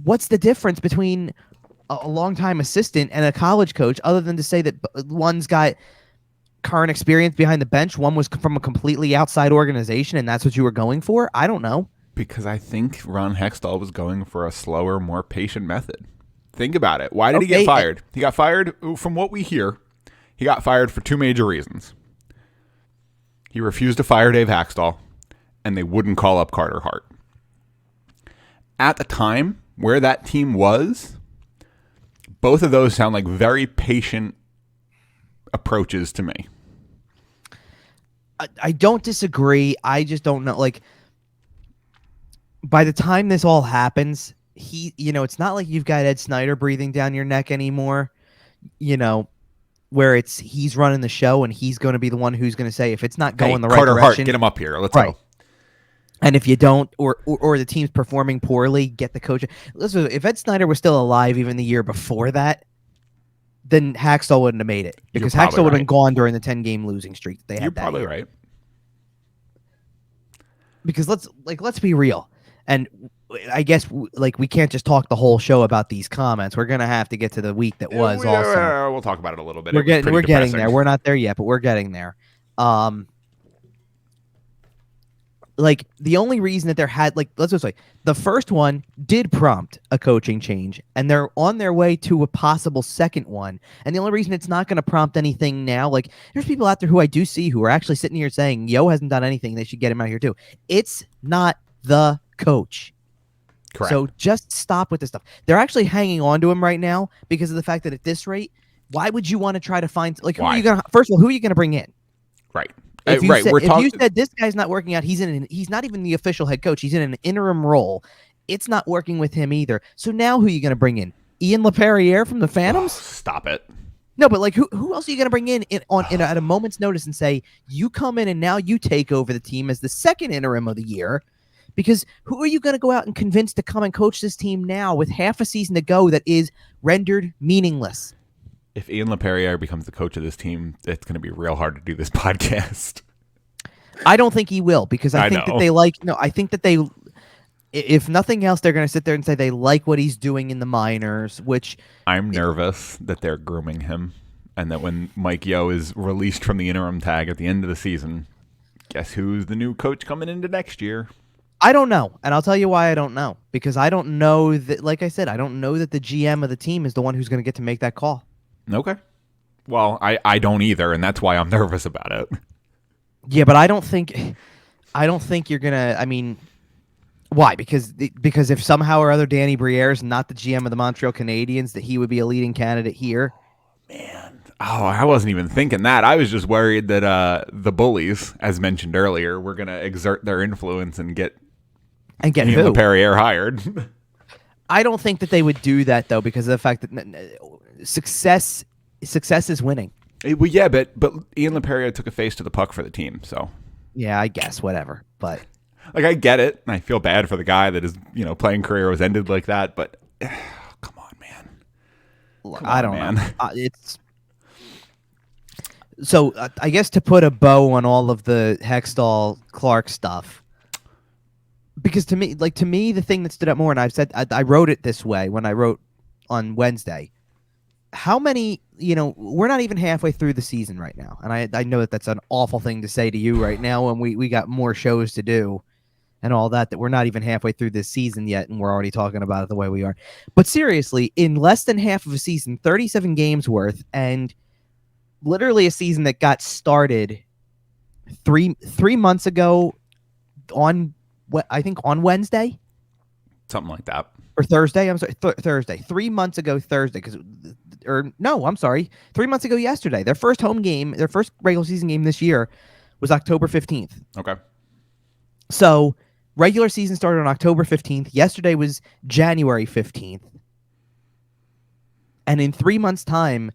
what's the difference between a longtime assistant and a college coach other than to say that one's got current experience behind the bench, one was from a completely outside organization, and that's what you were going for? I don't know. Because I think Ron Hextall was going for a slower, more patient method. Think about it. Why did he get fired? He got fired, from what we hear, he got fired for 2 major reasons. He refused to fire Dave Hextall, and they wouldn't call up Carter Hart. At the time, where that team was, both of those sound like very patient approaches to me. I don't disagree. I just don't know. Like, by the time this all happens, it's not like you've got Ed Snyder breathing down your neck anymore, where he's running the show and he's going to be the one who's going to say, if it's not going the right Carter direction, Hart, get him up here. Let's go. And if you don't, or the team's performing poorly, get the coach. Listen, if Ed Snyder was still alive even the year before that, then Hextall wouldn't have made it, because Hextall would have been gone during the 10-game losing streak that they had. You're probably right. Because let's be real, and I guess we can't just talk the whole show about these comments. We're gonna have to get to the week that was. Also, we'll talk about it a little bit. We're getting there. We're not there yet, but we're getting there. Like, the only reason that let's just say the first one did prompt a coaching change, and they're on their way to a possible second one. And the only reason it's not going to prompt anything now, like, there's people out there who I do see who are actually sitting here saying, Yo hasn't done anything, they should get him out here too. It's not the coach. Correct. So just stop with this stuff. They're actually hanging on to him right now because of the fact that at this rate, why would you want to try to find, like, first of all, who are you going to bring in? Right. If you said this guy's not working out, he's not even the official head coach. He's in an interim role. It's not working with him either. So now who are you going to bring in? Ian LaPerriere from the Phantoms? Stop it. No, but, like, who else are you going to bring in at a moment's notice and say, you come in and now you take over the team as the second interim of the year? Because who are you going to go out and convince to come and coach this team now with half a season to go that is rendered meaningless? If Ian LaPerriere becomes the coach of this team, it's going to be real hard to do this podcast. I don't think he will, because I think that they if nothing else, they're going to sit there and say they like what he's doing in the minors, which I'm nervous that they're grooming him, and that when Mike Yeo is released from the interim tag at the end of the season, guess who's the new coach coming into next year? I don't know, and I'll tell you why I don't know. Because I don't know that, like I said, I don't know that the GM of the team is the one who's going to get to make that call. Okay. Well, I don't either, and that's why I'm nervous about it. Yeah, but I don't think you're gonna. I mean, why? Because if somehow or other Danny Briere is not the GM of the Montreal Canadiens, that he would be a leading candidate here. Man, I wasn't even thinking that. I was just worried that the bullies, as mentioned earlier, were gonna exert their influence and get who? LaPerriere hired. I don't think that they would do that, though, because of the fact that success is winning. Well, yeah, but Ian LaPerriere took a face to the puck for the team, so. Yeah, I guess, whatever. But like, I get it, and I feel bad for the guy that his playing career was ended like that. But come on, man. I don't know. So I guess to put a bow on all of the Hextall Clarke stuff, because to me, the thing that stood out more, and I've said I wrote it this way when I wrote on Wednesday. How many, we're not even halfway through the season right now, and I know that that's an awful thing to say to you right now when we got more shows to do and all that we're not even halfway through this season yet, and we're already talking about it the way we are. But seriously, in less than half of a season, 37 games worth, and literally a season that got started three months ago on I think on Wednesday, something like that, or Thursday. I'm sorry, Thursday. 3 months ago Thursday, I'm sorry, 3 months ago yesterday. Their first home game, their first regular season game this year, was October 15th. Okay. So regular season started on October 15th. Yesterday was January 15th, and in 3 months' time,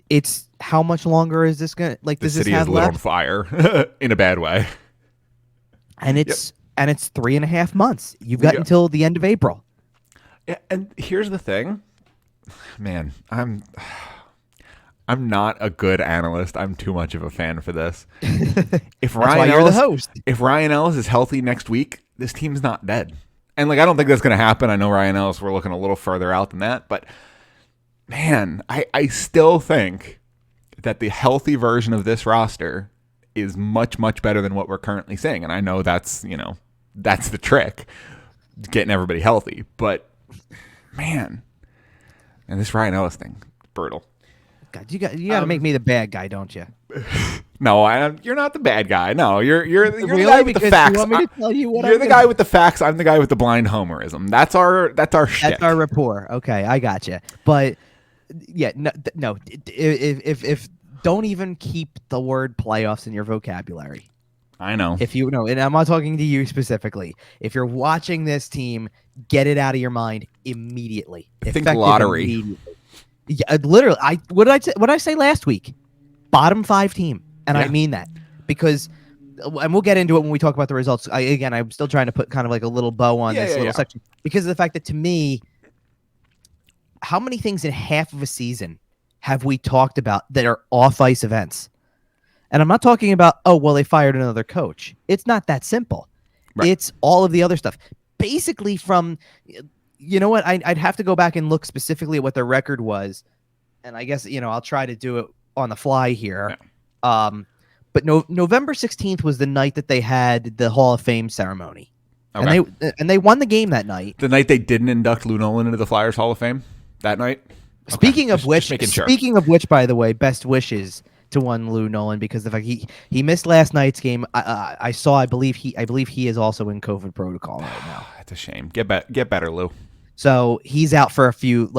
it's how much longer is this gonna the city is lit on fire in a bad way, and it's 3.5 months. You've got until the end of April. Yeah, and here's the thing, man. I'm not a good analyst. I'm too much of a fan for this. If you're the host. If Ryan Ellis is healthy next week, this team's not dead. And I don't think that's going to happen. I know Ryan Ellis, we're looking a little further out than that, but man, I still think that the healthy version of this roster is much, much better than what we're currently seeing. And I know that's the trick, getting everybody healthy. But man, and this Ryan Ellis thing, brutal. God, you got to make me the bad guy, don't you? No, you're not the bad guy. No, you're really? the guy with the facts. You want me to tell you what you're the guy with the facts. I'm the guy with the blind homerism. That's our shtick. That's our rapport. Okay, I got you. But yeah, no. If don't even keep the word playoffs in your vocabulary. I know. If you know, and I'm not talking to you specifically. If you're watching this team, get it out of your mind immediately. Think lottery. Immediately. Yeah, literally. What did I say last week? Bottom 5 team, and I mean that because, and we'll get into it when we talk about the results. I'm still trying to put kind of like a little bow on this little section because of the fact that to me, how many things in half of a season have we talked about that are off-ice events? And I'm not talking about, they fired another coach. It's not that simple. Right. It's all of the other stuff. Basically from, you know what, I'd have to go back and look specifically at what their record was. And I guess, I'll try to do it on the fly here. Yeah. But November 16th was the night that they had the Hall of Fame ceremony. Okay. And they won the game that night. The night they didn't induct Lou Nolan into the Flyers Hall of Fame? That night? Speaking of which, by the way, best wishes to one Lou Nolan because the fact he missed last night's game. I believe he is also in COVID protocol right now. That's a shame. Get better, Lou. So he's out for a few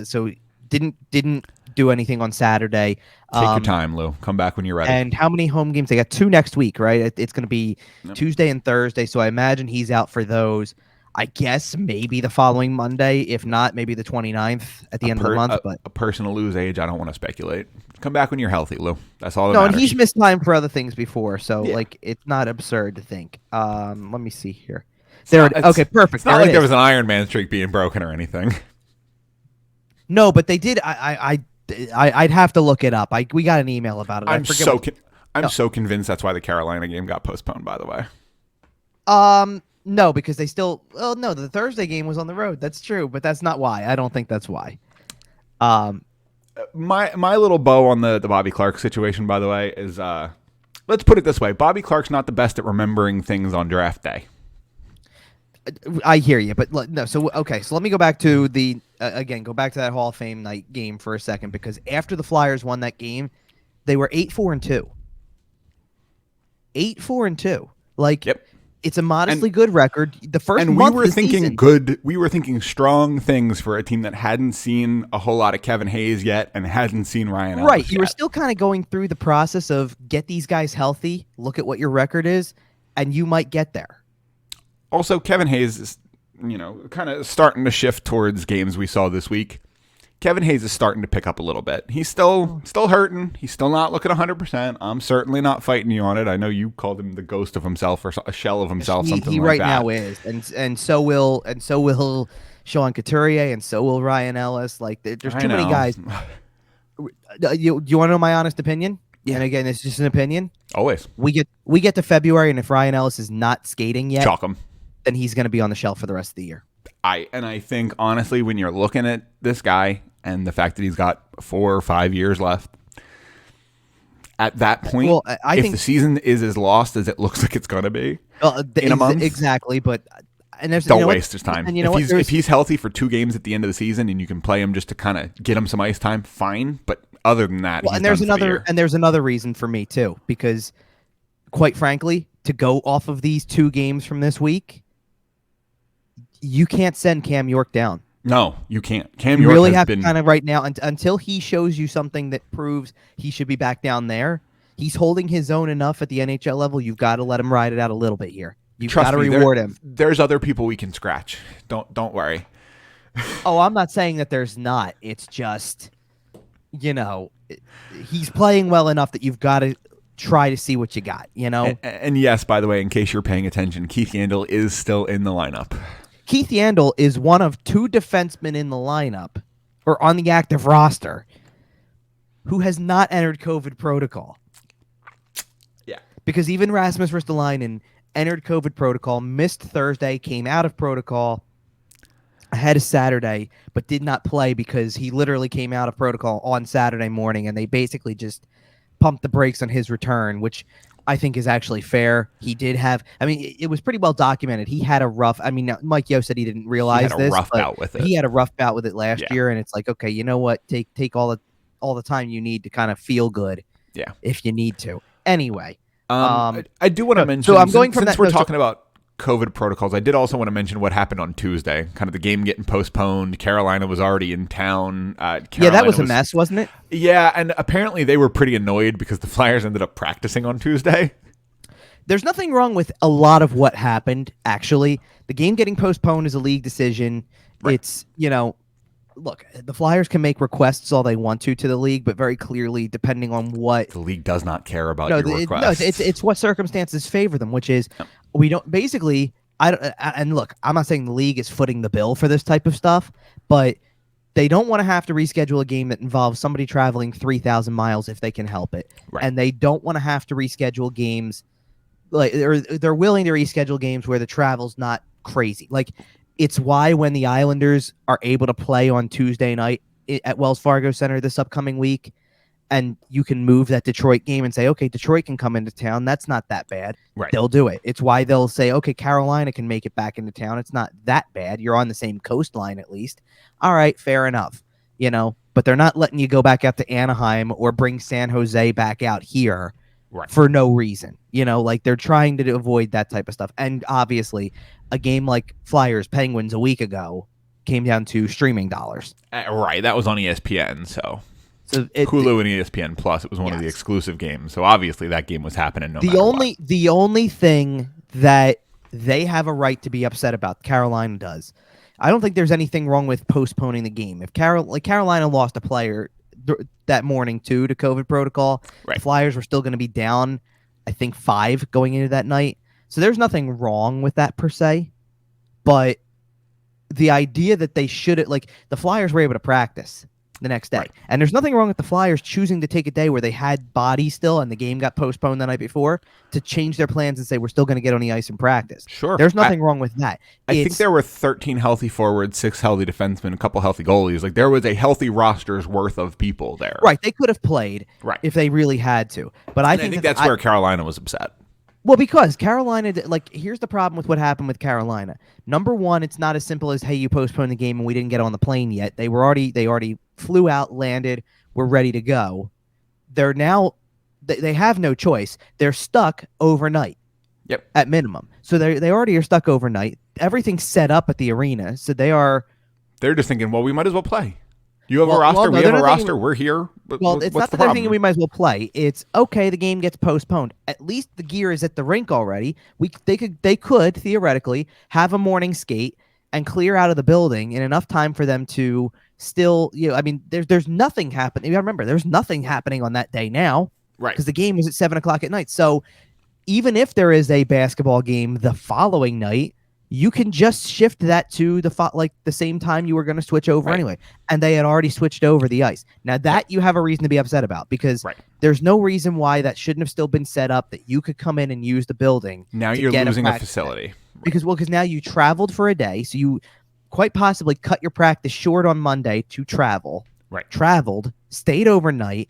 so didn't do anything on Saturday. Take your time, Lou. Come back when you're ready. And how many home games? They got 2 next week, right? It's going to be Tuesday and Thursday. So I imagine he's out for those. I guess maybe the following Monday. If not, maybe the 29th at the end of the month. But a person to lose age, I don't want to speculate. Come back when you're healthy, Lou. That's all that matters. And he's missed time for other things before. So, it's not absurd to think. Let me see here. Okay, perfect. It's not like there was an Iron Man streak being broken or anything. No, but they did. I'd have to look it up. We got an email about it. I'm so convinced that's why the Carolina game got postponed, by the way. No, because they still. Well, no, the Thursday game was on the road. That's true, but that's not why. I don't think that's why. My little bow on the Bobby Clarke situation, by the way, is let's put it this way: Bobby Clarke's not the best at remembering things on draft day. I hear you, but no. So okay, so let me go back to go back to that Hall of Fame night game for a second because after the Flyers won that game, they were 8-4-2. 8-4-2. Yep. It's a modestly good record. The first and month we were thinking season, good. We were thinking strong things for a team that hadn't seen a whole lot of Kevin Hayes yet and hadn't seen Ryan Ellis right. You yet. were still kind of going through the process of get these guys healthy, look at what your record is, and you might get there. Also, Kevin Hayes is, kind of starting to shift towards games we saw this week. Kevin Hayes is starting to pick up a little bit. He's still hurting. He's still not looking 100%. I'm certainly not fighting you on it. I know you called him the ghost of himself or a shell of himself, something he like that. He right now is, and so will Sean Couturier, and so will Ryan Ellis. There's too many guys. You want to know my honest opinion? Yeah. And again, it's just an opinion. Always. We get to February, and if Ryan Ellis is not skating yet, Chalk him. then he's going to be on the shelf for the rest of the year. I think, honestly, when you're looking at this guy and the fact that he's got 4 or 5 years left, at that point, I think the season is as lost as it looks like it's going to be in a month. Exactly, but don't waste his time. And if he's healthy for 2 games at the end of the season and you can play him just to kind of get him some ice time, fine. But other than that, there's another reason for me too, because quite frankly, to go off of these 2 games from this week, you can't send Cam York down. No, you can't. You really have to kind of right now until he shows you something that proves he should be back down there. He's holding his own enough at the NHL level. You've got to let him ride it out a little bit here. You've got to reward him. There's other people we can scratch. Don't worry. Oh, I'm not saying that there's not. It's just, he's playing well enough that you've got to try to see what you got, And yes, by the way, in case you're paying attention, Keith Yandle is still in the lineup. Keith Yandle is one of 2 defensemen in the lineup, or on the active roster, who has not entered COVID protocol. Yeah. Because even Rasmus Ristolainen entered COVID protocol, missed Thursday, came out of protocol ahead of Saturday, but did not play because he literally came out of protocol on Saturday morning, and they basically just pumped the brakes on his return, which I think is actually fair. He did have, it was pretty well documented. He had a rough, Mike Yo said he didn't realize this. He had a rough bout with it last year, and it's like, okay, you know what? Take all the time you need to kind of feel good. Yeah. If you need to. Anyway. I do want to mention, so I'm going from since we're talking about COVID protocols, I did also want to mention what happened on Tuesday. Kind of the game getting postponed. Carolina was already in town. That was a mess, wasn't it? Yeah, and apparently they were pretty annoyed because the Flyers ended up practicing on Tuesday. There's nothing wrong with a lot of what happened, actually. The game getting postponed is a league decision. Right. It's, look, the Flyers can make requests all they want to the league, but very clearly, depending on what... The league does not care about your requests. It's what circumstances favor them, which is... No. We don't basically. And look, I'm not saying the league is footing the bill for this type of stuff, but they don't want to have to reschedule a game that involves somebody traveling 3,000 miles if they can help it, right. And they don't want to have to reschedule games they're willing to reschedule games where the travel's not crazy. Like, it's why when the Islanders are able to play on Tuesday night at Wells Fargo Center this upcoming week, and you can move that Detroit game and say, okay, Detroit can come into town. That's not that bad. Right. They'll do it. It's why they'll say, okay, Carolina can make it back into town. It's not that bad. You're on the same coastline at least. All right, fair enough. But they're not letting you go back out to Anaheim or bring San Jose back out here for no reason. Like, they're trying to avoid that type of stuff. And obviously, a game like Flyers Penguins a week ago came down to streaming dollars. Right. That was on ESPN, so Hulu and ESPN Plus. It was one of the exclusive games, so obviously that game was happening. The only thing that they have a right to be upset about, Carolina does. I don't think there's anything wrong with postponing the game. If Carolina lost a player that morning too to COVID protocol, the Flyers were still going to be down, I think 5 going into that night. So there's nothing wrong with that per se, but the idea that they should the Flyers were able to practice the next day. And there's nothing wrong with the Flyers choosing to take a day where they had bodies still and the game got postponed the night before to change their plans and say, we're still going to get on the ice and practice. Sure. There's nothing wrong with that. I think there were 13 healthy forwards, 6 healthy defensemen, a couple healthy goalies. Like, there was a healthy roster's worth of people there. Right. They could have played if they really had to. But I think that's where Carolina was upset. Well, because Carolina, here's the problem with what happened with Carolina. Number one, it's not as simple as, hey, you postponed the game and we didn't get on the plane yet. They already flew out, landed, were ready to go. They're now, they have no choice. They're stuck overnight. Yep. At minimum. So they already are stuck overnight. Everything's set up at the arena. So they're just thinking, well, we might as well play. You have a roster. We have a roster. We're here. Well, it's not that they're thinking we might as well play. It's okay. The game gets postponed. At least the gear is at the rink already. They could theoretically have a morning skate and clear out of the building in enough time for them to still. There's nothing happening. You gotta remember, there's nothing happening on that day now, right? Because the game is at 7:00 at night. So even if there is a basketball game the following night, you can just shift that to the same time you were going to switch over anyway. And they had already switched over the ice. Now that you have a reason to be upset about, because there's no reason why that shouldn't have still been set up, that you could come in and use the building. Now you're losing a facility. Because now you traveled for a day, so you quite possibly cut your practice short on Monday to travel. Traveled, stayed overnight,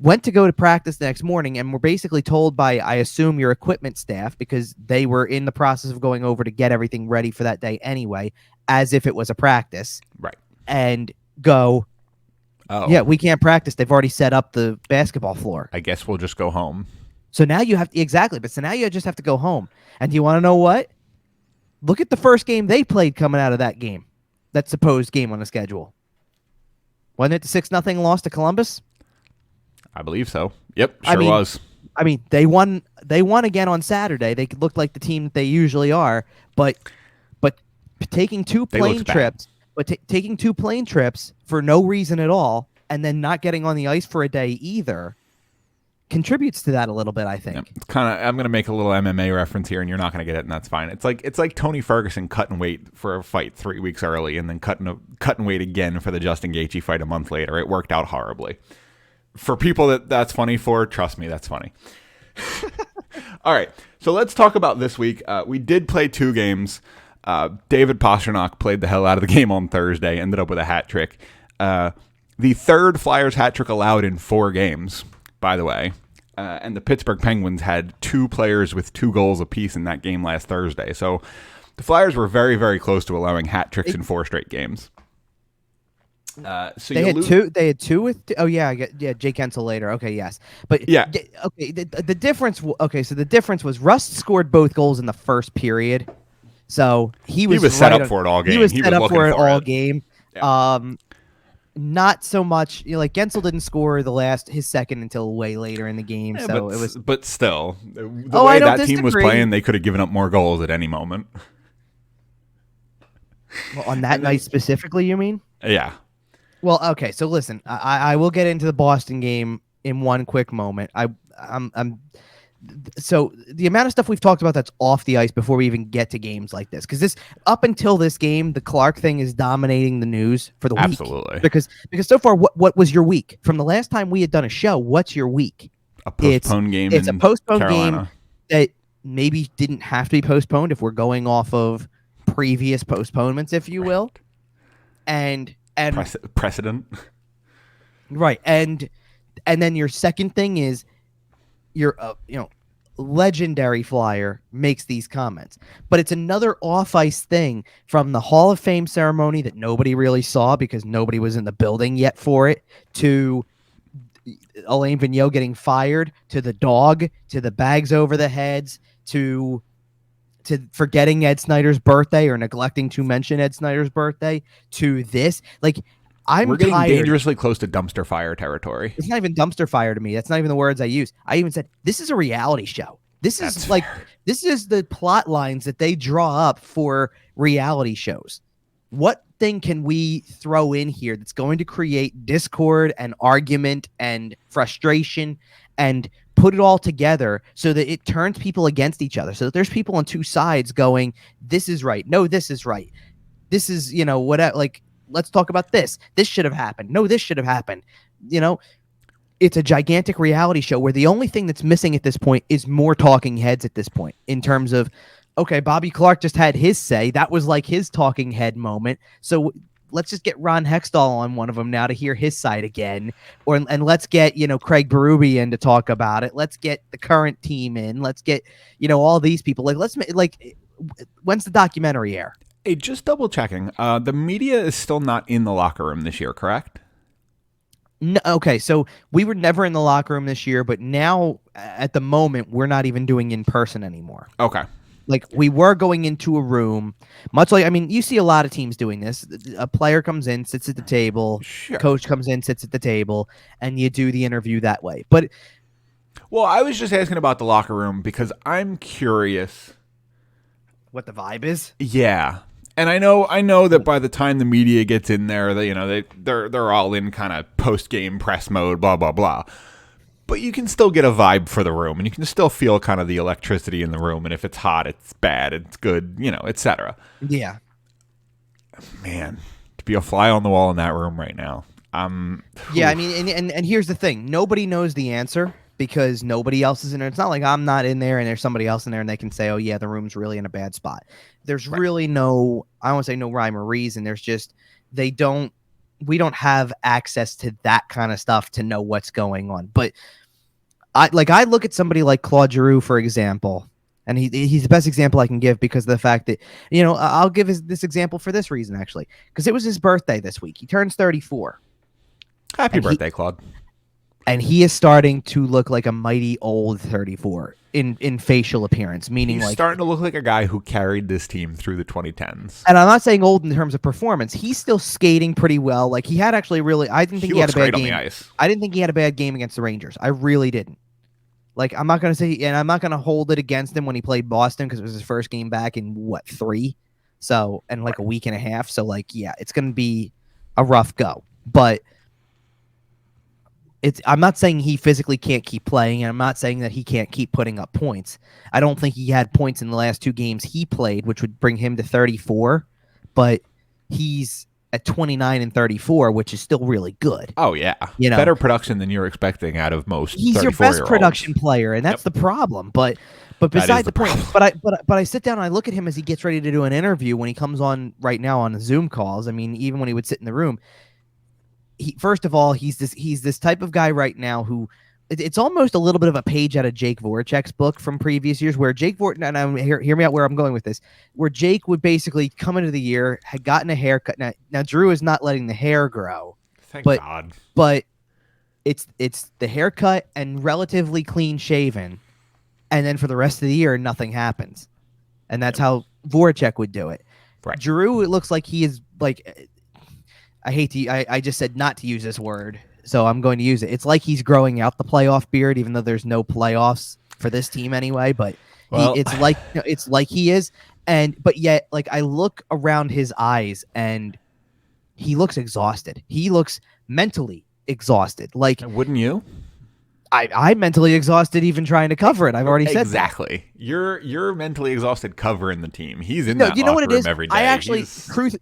went to go to practice the next morning, and were basically told by, I assume, your equipment staff, because they were in the process of going over to get everything ready for that day anyway, as if it was a practice. And go, yeah, we can't practice. They've already set up the basketball floor. I guess we'll just go home. So now you have to, but so now you just have to go home. And do you want to know what? Look at the first game they played coming out of that game. That supposed game on the schedule. Wasn't it the 6-0 loss to Columbus? I believe so. Yep, was. I mean, they won again on Saturday. They looked like the team that they usually are, but taking two plane trips, taking 2 plane trips for no reason at all, and then not getting on the ice for a day either, contributes to that a little bit, I think. Yeah, it's kind of. I'm going to make a little MMA reference here, and you're not going to get it, and that's fine. It's like Tony Ferguson cutting weight for a fight 3 weeks early, and then cutting weight again for the Justin Gaethje fight a month later. It worked out horribly. For people that's funny for, trust me, that's funny. All right, so let's talk about this week. We did play 2 games. David Pastrnak played the hell out of the game on Thursday, ended up with a hat trick. The third Flyers hat trick allowed in 4 games, by the way. And the Pittsburgh Penguins had 2 players with 2 goals apiece in that game last Thursday. So the Flyers were very, very close to allowing hat tricks in 4 straight games. So they had 2. They had 2 with. Oh yeah, Jake Hensel later. Okay, yes, but yeah. Okay, the difference. Okay, so the difference was Rust scored both goals in the first period, so he was set up for it all game. He was set up for it all game. Yeah. Not so much. Like Gensel didn't score his second until way later in the game. Yeah, so it was. But still, the way that team was playing, they could have given up more goals at any moment. Well, on that night specifically, you mean? Yeah. Well, okay. So listen, I will get into the Boston game in one quick moment. So the amount of stuff we've talked about that's off the ice before we even get to games like this, because up until this game, the Clarke thing is dominating the news for the week. Absolutely. Because so far, what was your week from the last time we had done a show? What's your week? A postponed game. It's a postponed Carolina. game that maybe didn't have to be postponed if we're going off of previous postponements, if you will, and precedent. Right, and then your second thing is your legendary Flyer makes these comments, but it's another off ice thing from the Hall of Fame ceremony that nobody really saw because nobody was in the building yet for it, to Alain Vigneault getting fired, to the dog, to the bags over the heads, to forgetting Ed Snyder's birthday or neglecting to mention Ed Snyder's birthday, to this. Like, we're getting dangerously close to dumpster fire territory. It's not even dumpster fire to me. That's not even the words I use. I even said, this is a reality show. This is the plot lines that they draw up for reality shows. What thing can we throw in here that's going to create discord and argument and frustration and put it all together so that it turns people against each other, so that there's people on 2 sides going, this is right. No, this is right. This is, whatever. Like, let's talk about this. This should have happened. No, this should have happened. It's a gigantic reality show where the only thing that's missing at this point is more talking heads at this point, in terms of, okay, Bobby Clarke just had his say. That was like his talking head moment. So let's just get Ron Hextall on one of them now to hear his side again, and let's get Craig Berube in to talk about it. Let's get the current team in. Let's get all these people. When's the documentary air? Hey, just double checking. The media is still not in the locker room this year, correct? No, okay, so we were never in the locker room this year, but now at the moment we're not even doing in person anymore. Okay. Like, we were going into a room, much like, you see a lot of teams doing this. A player comes in, sits at the table, sure. Coach comes in, sits at the table, and you do the interview that way. But well, I was just asking about the locker room because I'm curious what the vibe is. Yeah. And I know that by the time the media gets in there, they're all in kind of post-game press mode, blah blah blah. but you can still get a vibe for the room, and you can still feel kind of the electricity in the room. And if it's hot, it's bad, it's good, etc. Yeah. Man, to be a fly on the wall in that room right now. Yeah, I mean, and here's the thing: nobody knows the answer because nobody else is in there. It's not like I'm not in there and there's somebody else in there and they can say, "Oh yeah, the room's really in a bad spot." There's really no, I don't want to say no rhyme or reason. There's just we don't have access to that kind of stuff to know what's going on. But I look at somebody like Claude Giroux, for example, and he's the best example I can give because of the fact that, I'll give this example for this reason, actually, because it was his birthday this week. He turns 34. Happy birthday, Claude. And he is starting to look like a mighty old 34 in facial appearance, meaning he's starting to look like a guy who carried this team through the 2010s. And I'm not saying old in terms of performance. He's still skating pretty well. Like, he had actually I didn't think he had a bad game. On the ice. I didn't think he had a bad game against the Rangers. I really didn't. Like, I'm not going to say, and I'm not going to hold it against him when he played Boston because it was his first game back in 3? So, and like a week and a half. So, like, yeah, it's going to be a rough go. But I'm not saying he physically can't keep playing, and I'm not saying that he can't keep putting up points. I don't think he had points in the last 2 games he played, which would bring him to 34, but he's at 29 and 34, which is still really good. Oh yeah, better production than you're expecting out of most. He's your best production player, and that's the problem. But beside the point, but I sit down and I look at him as he gets ready to do an interview when he comes on right now on Zoom calls. I mean, even when he would sit in the room. First of all, he's this type of guy right now who it's almost a little bit of a page out of Jake Voracek's book from previous years, where Jake hear me out where I'm going with this, where Jake would basically come into the year, had gotten a haircut. Now Drew is not letting the hair grow. Thank God. But it's the haircut and relatively clean shaven, and then for the rest of the year nothing happens, and that's how Voracek would do it. Right. Drew, it looks like he is like. I just said not to use this word, so I'm going to use it. It's like he's growing out the playoff beard, even though there's no playoffs for this team anyway. But it's like he is, but yet, like, I look around his eyes and he looks exhausted. He looks mentally exhausted. Like, wouldn't you? I'm mentally exhausted even trying to cover it. I've already said exactly. That. You're mentally exhausted covering the team. He's in that locker room every day. I actually,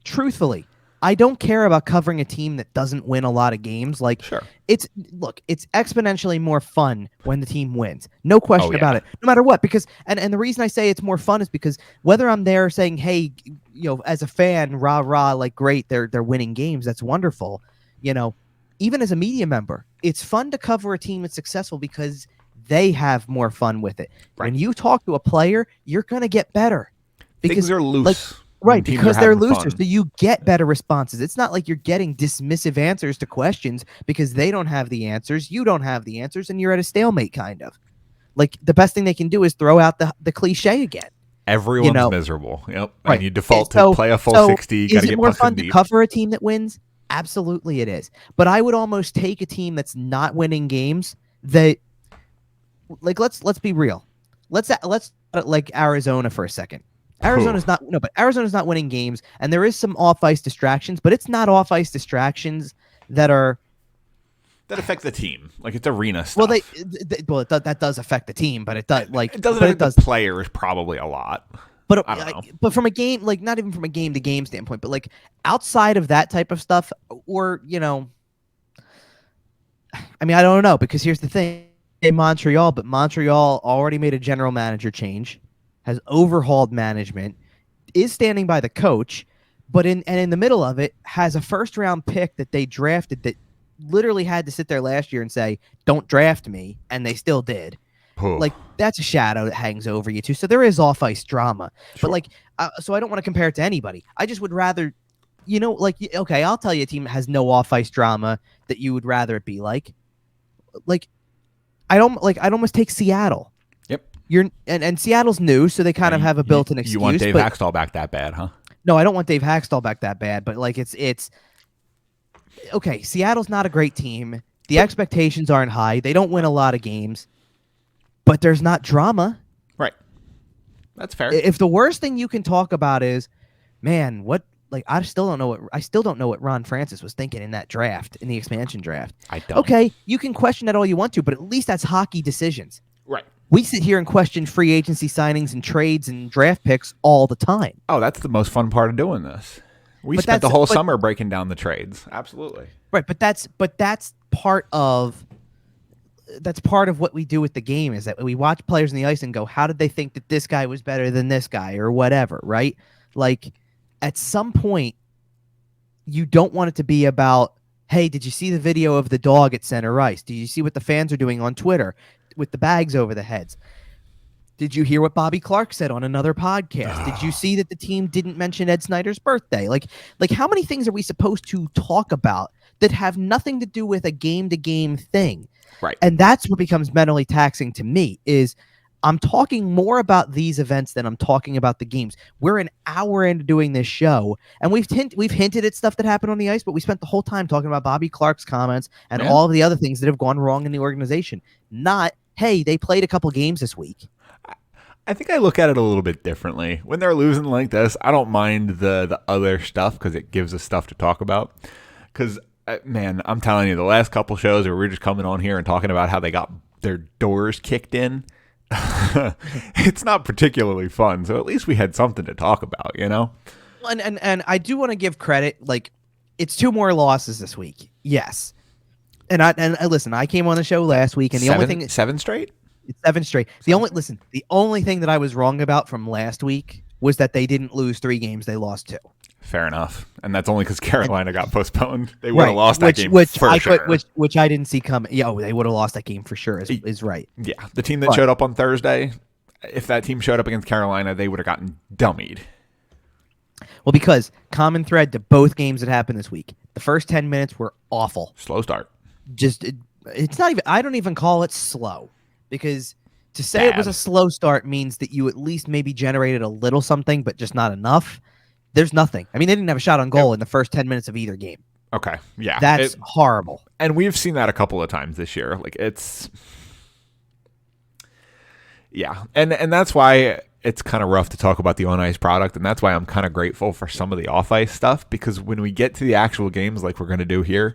truthfully. I don't care about covering a team that doesn't win a lot of games. Like, sure. It's exponentially more fun when the team wins. No question about it. No matter what, because and the reason I say it's more fun is because whether I'm there saying, hey, as a fan, rah rah, like, great, they're winning games, that's wonderful. Even as a media member, it's fun to cover a team that's successful because they have more fun with it. Right. When you talk to a player, you're gonna get better because things are loose. Right, because they're looser, so you get better responses. It's not like you're getting dismissive answers to questions because they don't have the answers, you don't have the answers, and you're at a stalemate, kind of. Like, the best thing they can do is throw out the cliche again. Everyone's miserable. Yep. Right. And you default to play a full 60. Is it more fun to cover a team that wins? Absolutely it is. But I would almost take a team that's not winning games that, like, let's be real. Let's like Arizona for a second. Arizona's not winning games, and there is some off-ice distractions, but it's not off-ice distractions that affect the team. Like, it's arena stuff. That does affect the team, but it does the players probably a lot. But I don't know. But from a game, like, not even from a game-to-game standpoint, but like outside of that type of stuff, or I mean, I don't know, because here's the thing in Montreal, but Montreal already made a general manager change. Has overhauled management, is standing by the coach, but in the middle of it has a first-round pick that they drafted that literally had to sit there last year and say, "Don't draft me," and they still did. Like, that's a shadow that hangs over you too. So there is off-ice drama, sure. But like, so I don't want to compare it to anybody. I just would rather, okay, I'll tell you a team that has no off-ice drama that you would rather it be like I'd almost take Seattle. And Seattle's new, so they kind of have a built-in excuse. You want Dave Hextall back that bad, huh? No, I don't want Dave Hextall back that bad, but like it's okay. Seattle's not a great team. The expectations aren't high. They don't win a lot of games, but there's not drama. Right. That's fair. If the worst thing you can talk about is, man, what like I still don't know what Ron Francis was thinking in that draft, in the expansion draft. I don't. Okay, you can question that all you want to, but at least that's hockey decisions. Right. We sit here and question free agency signings and trades and draft picks all the time. Oh, that's the most fun part of doing this. We spent the whole summer breaking down the trades. Absolutely. Right, but that's part of what we do with the game, is that we watch players on the ice and go, how did they think that this guy was better than this guy or whatever, right? Like, at some point, you don't want it to be about, hey, did you see the video of the dog at center ice? Did you see what the fans are doing on Twitter with the bags over the heads? Did you hear what Bobby Clarke said on another podcast? Did you see that the team didn't mention Ed Snyder's birthday? Like how many things are we supposed to talk about that have nothing to do with a game-to-game thing? Right. And that's what becomes mentally taxing to me, is I'm talking more about these events than I'm talking about the games. We're an hour into doing this show, and we've hinted at stuff that happened on the ice, but we spent the whole time talking about Bobby Clarke's comments and all of the other things that have gone wrong in the organization. Not, hey, they played a couple games this week. I think I look at it a little bit differently. When they're losing like this, I don't mind the other stuff because it gives us stuff to talk about. Because, man, I'm telling you, the last couple shows where we're just coming on here and talking about how they got their doors kicked in, it's not particularly fun. So at least we had something to talk about, you know? And I do want to give credit. Like, it's 2 more losses this week. Yes. And listen, I came on the show last week, and the only thing... 7 straight? It's 7 straight. The only thing that I was wrong about from last week was that they didn't lose 3 games. They lost 2. Fair enough. And that's only because Carolina got postponed. They would have lost that game for sure. Which I didn't see coming. Yeah, they would have lost that game for sure, is right. Yeah, the team that showed up on Thursday, if that team showed up against Carolina, they would have gotten dummied. Well, because common thread to both games that happened this week, the first 10 minutes were awful. Slow start. It's not even, I don't even call it slow. Because to say it was a slow start means that you at least maybe generated a little something, but just not enough. There's nothing. I mean, they didn't have a shot on goal in the first 10 minutes of either game. Okay, yeah. That's horrible. And we've seen that a couple of times this year. Like, it's... Yeah, and that's why it's kind of rough to talk about the on-ice product, and that's why I'm kind of grateful for some of the off-ice stuff, because when we get to the actual games like we're going to do here,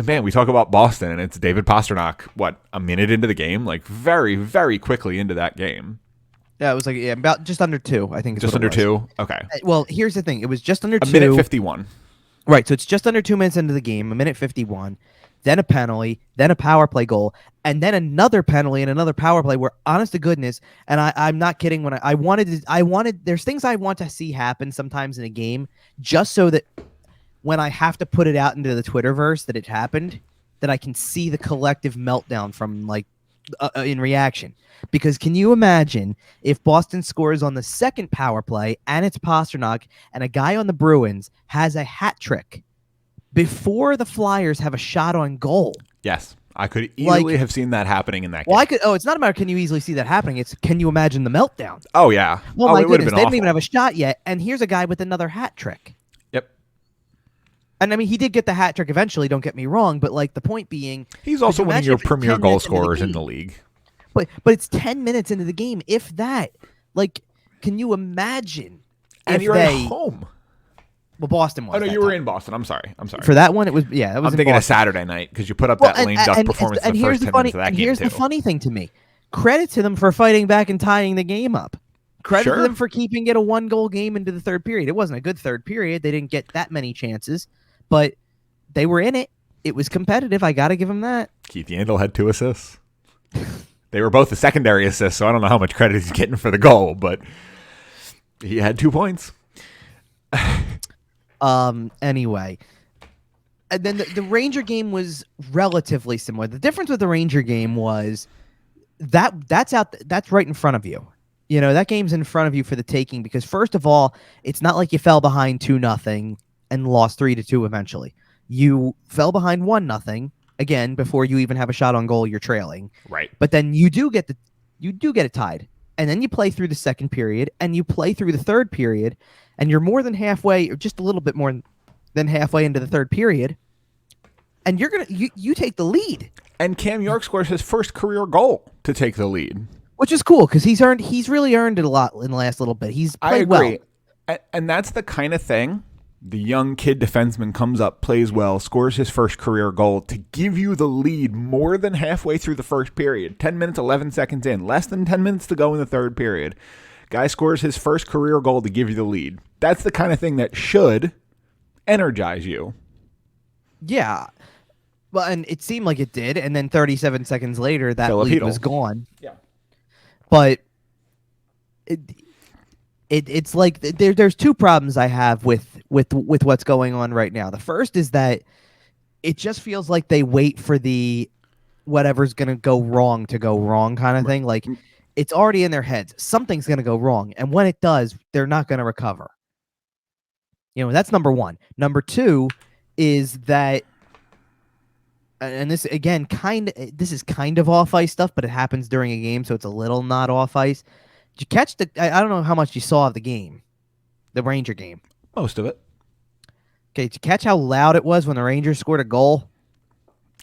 man, we talk about Boston, and it's David Pastrnak, a minute into the game? Like, very, very quickly into that game. Yeah, it was like about just under 2, I think. Just under 2? Okay. Well, here's the thing. It was just under 2. A minute 51. Right, so it's just under 2 minutes into the game, a minute 51, then a penalty, then a power play goal, and then another penalty and another power play where, honest to goodness, and I'm not kidding, when I wanted, there's things I want to see happen sometimes in a game, just so that when I have to put it out into the Twitterverse that it happened, that I can see the collective meltdown from, like, in reaction. Because can you imagine if Boston scores on the second power play and it's Pastrnak and a guy on the Bruins has a hat trick before the Flyers have a shot on goal? Yes. I could easily have seen that happening in that game. Well, it's not a matter of can you easily see that happening. It's can you imagine the meltdown? Oh, yeah. Oh, my goodness. They didn't even have a shot yet. And here's a guy with another hat trick. Yep. And I mean, he did get the hat trick eventually, don't get me wrong. But like the point being, he's also one of your premier goal scorers in the league. But it's 10 minutes into the game, if that. Like, can you imagine? And you're at home. Well, Boston was. Oh, no, you were in Boston. I'm sorry. For that one, it was, yeah. I'm thinking of Saturday night because you put up that lame duck performance in the first 10 minutes of that game, here's the funny thing to me. Credit to them for fighting back and tying the game up. Credit to them for keeping it a 1-goal game into the third period. It wasn't a good third period. They didn't get that many chances, but they were in it. It was competitive. I got to give them that. Keith Yandel had 2 assists. They were both the secondary assists, so I don't know how much credit he's getting for the goal, but he had 2 points. Anyway, and then the Ranger game was relatively similar. The difference with the Ranger game was that's right in front of you. You know, that game's in front of you for the taking because first of all, it's not like you fell behind 2-0 and lost 3-2 eventually. You fell behind 1-0 again before you even have a shot on goal. You're trailing, right? But then you do get it tied, and then you play through the second period, and you play through the third period, and you're more than halfway, or just a little bit more than halfway into the third period, and you take the lead. And Cam York scores his first career goal to take the lead, which is cool because he's really earned it a lot in the last little bit. He's played well. And that's the kind of thing. The young kid defenseman comes up, plays well, scores his first career goal to give you the lead more than halfway through the first period. 10 minutes, 11 seconds in. Less than 10 minutes to go in the third period. Guy scores his first career goal to give you the lead. That's the kind of thing that should energize you. Yeah. Well, and it seemed like it did, and then 37 seconds later, that Philip lead Hedl was gone. Yeah. But it's like there's two problems I have with what's going on right now. The first is that it just feels like they wait for the whatever's going to go wrong kind of thing. Like, it's already in their heads. Something's going to go wrong, and when it does, they're not going to recover. That's number one. Number two is that, and this again, this is kind of off ice stuff, but it happens during a game, so it's a little not off ice. Did you catch I don't know how much you saw of the game, the Ranger game. Most of it. Okay, did you catch how loud it was when the Rangers scored a goal?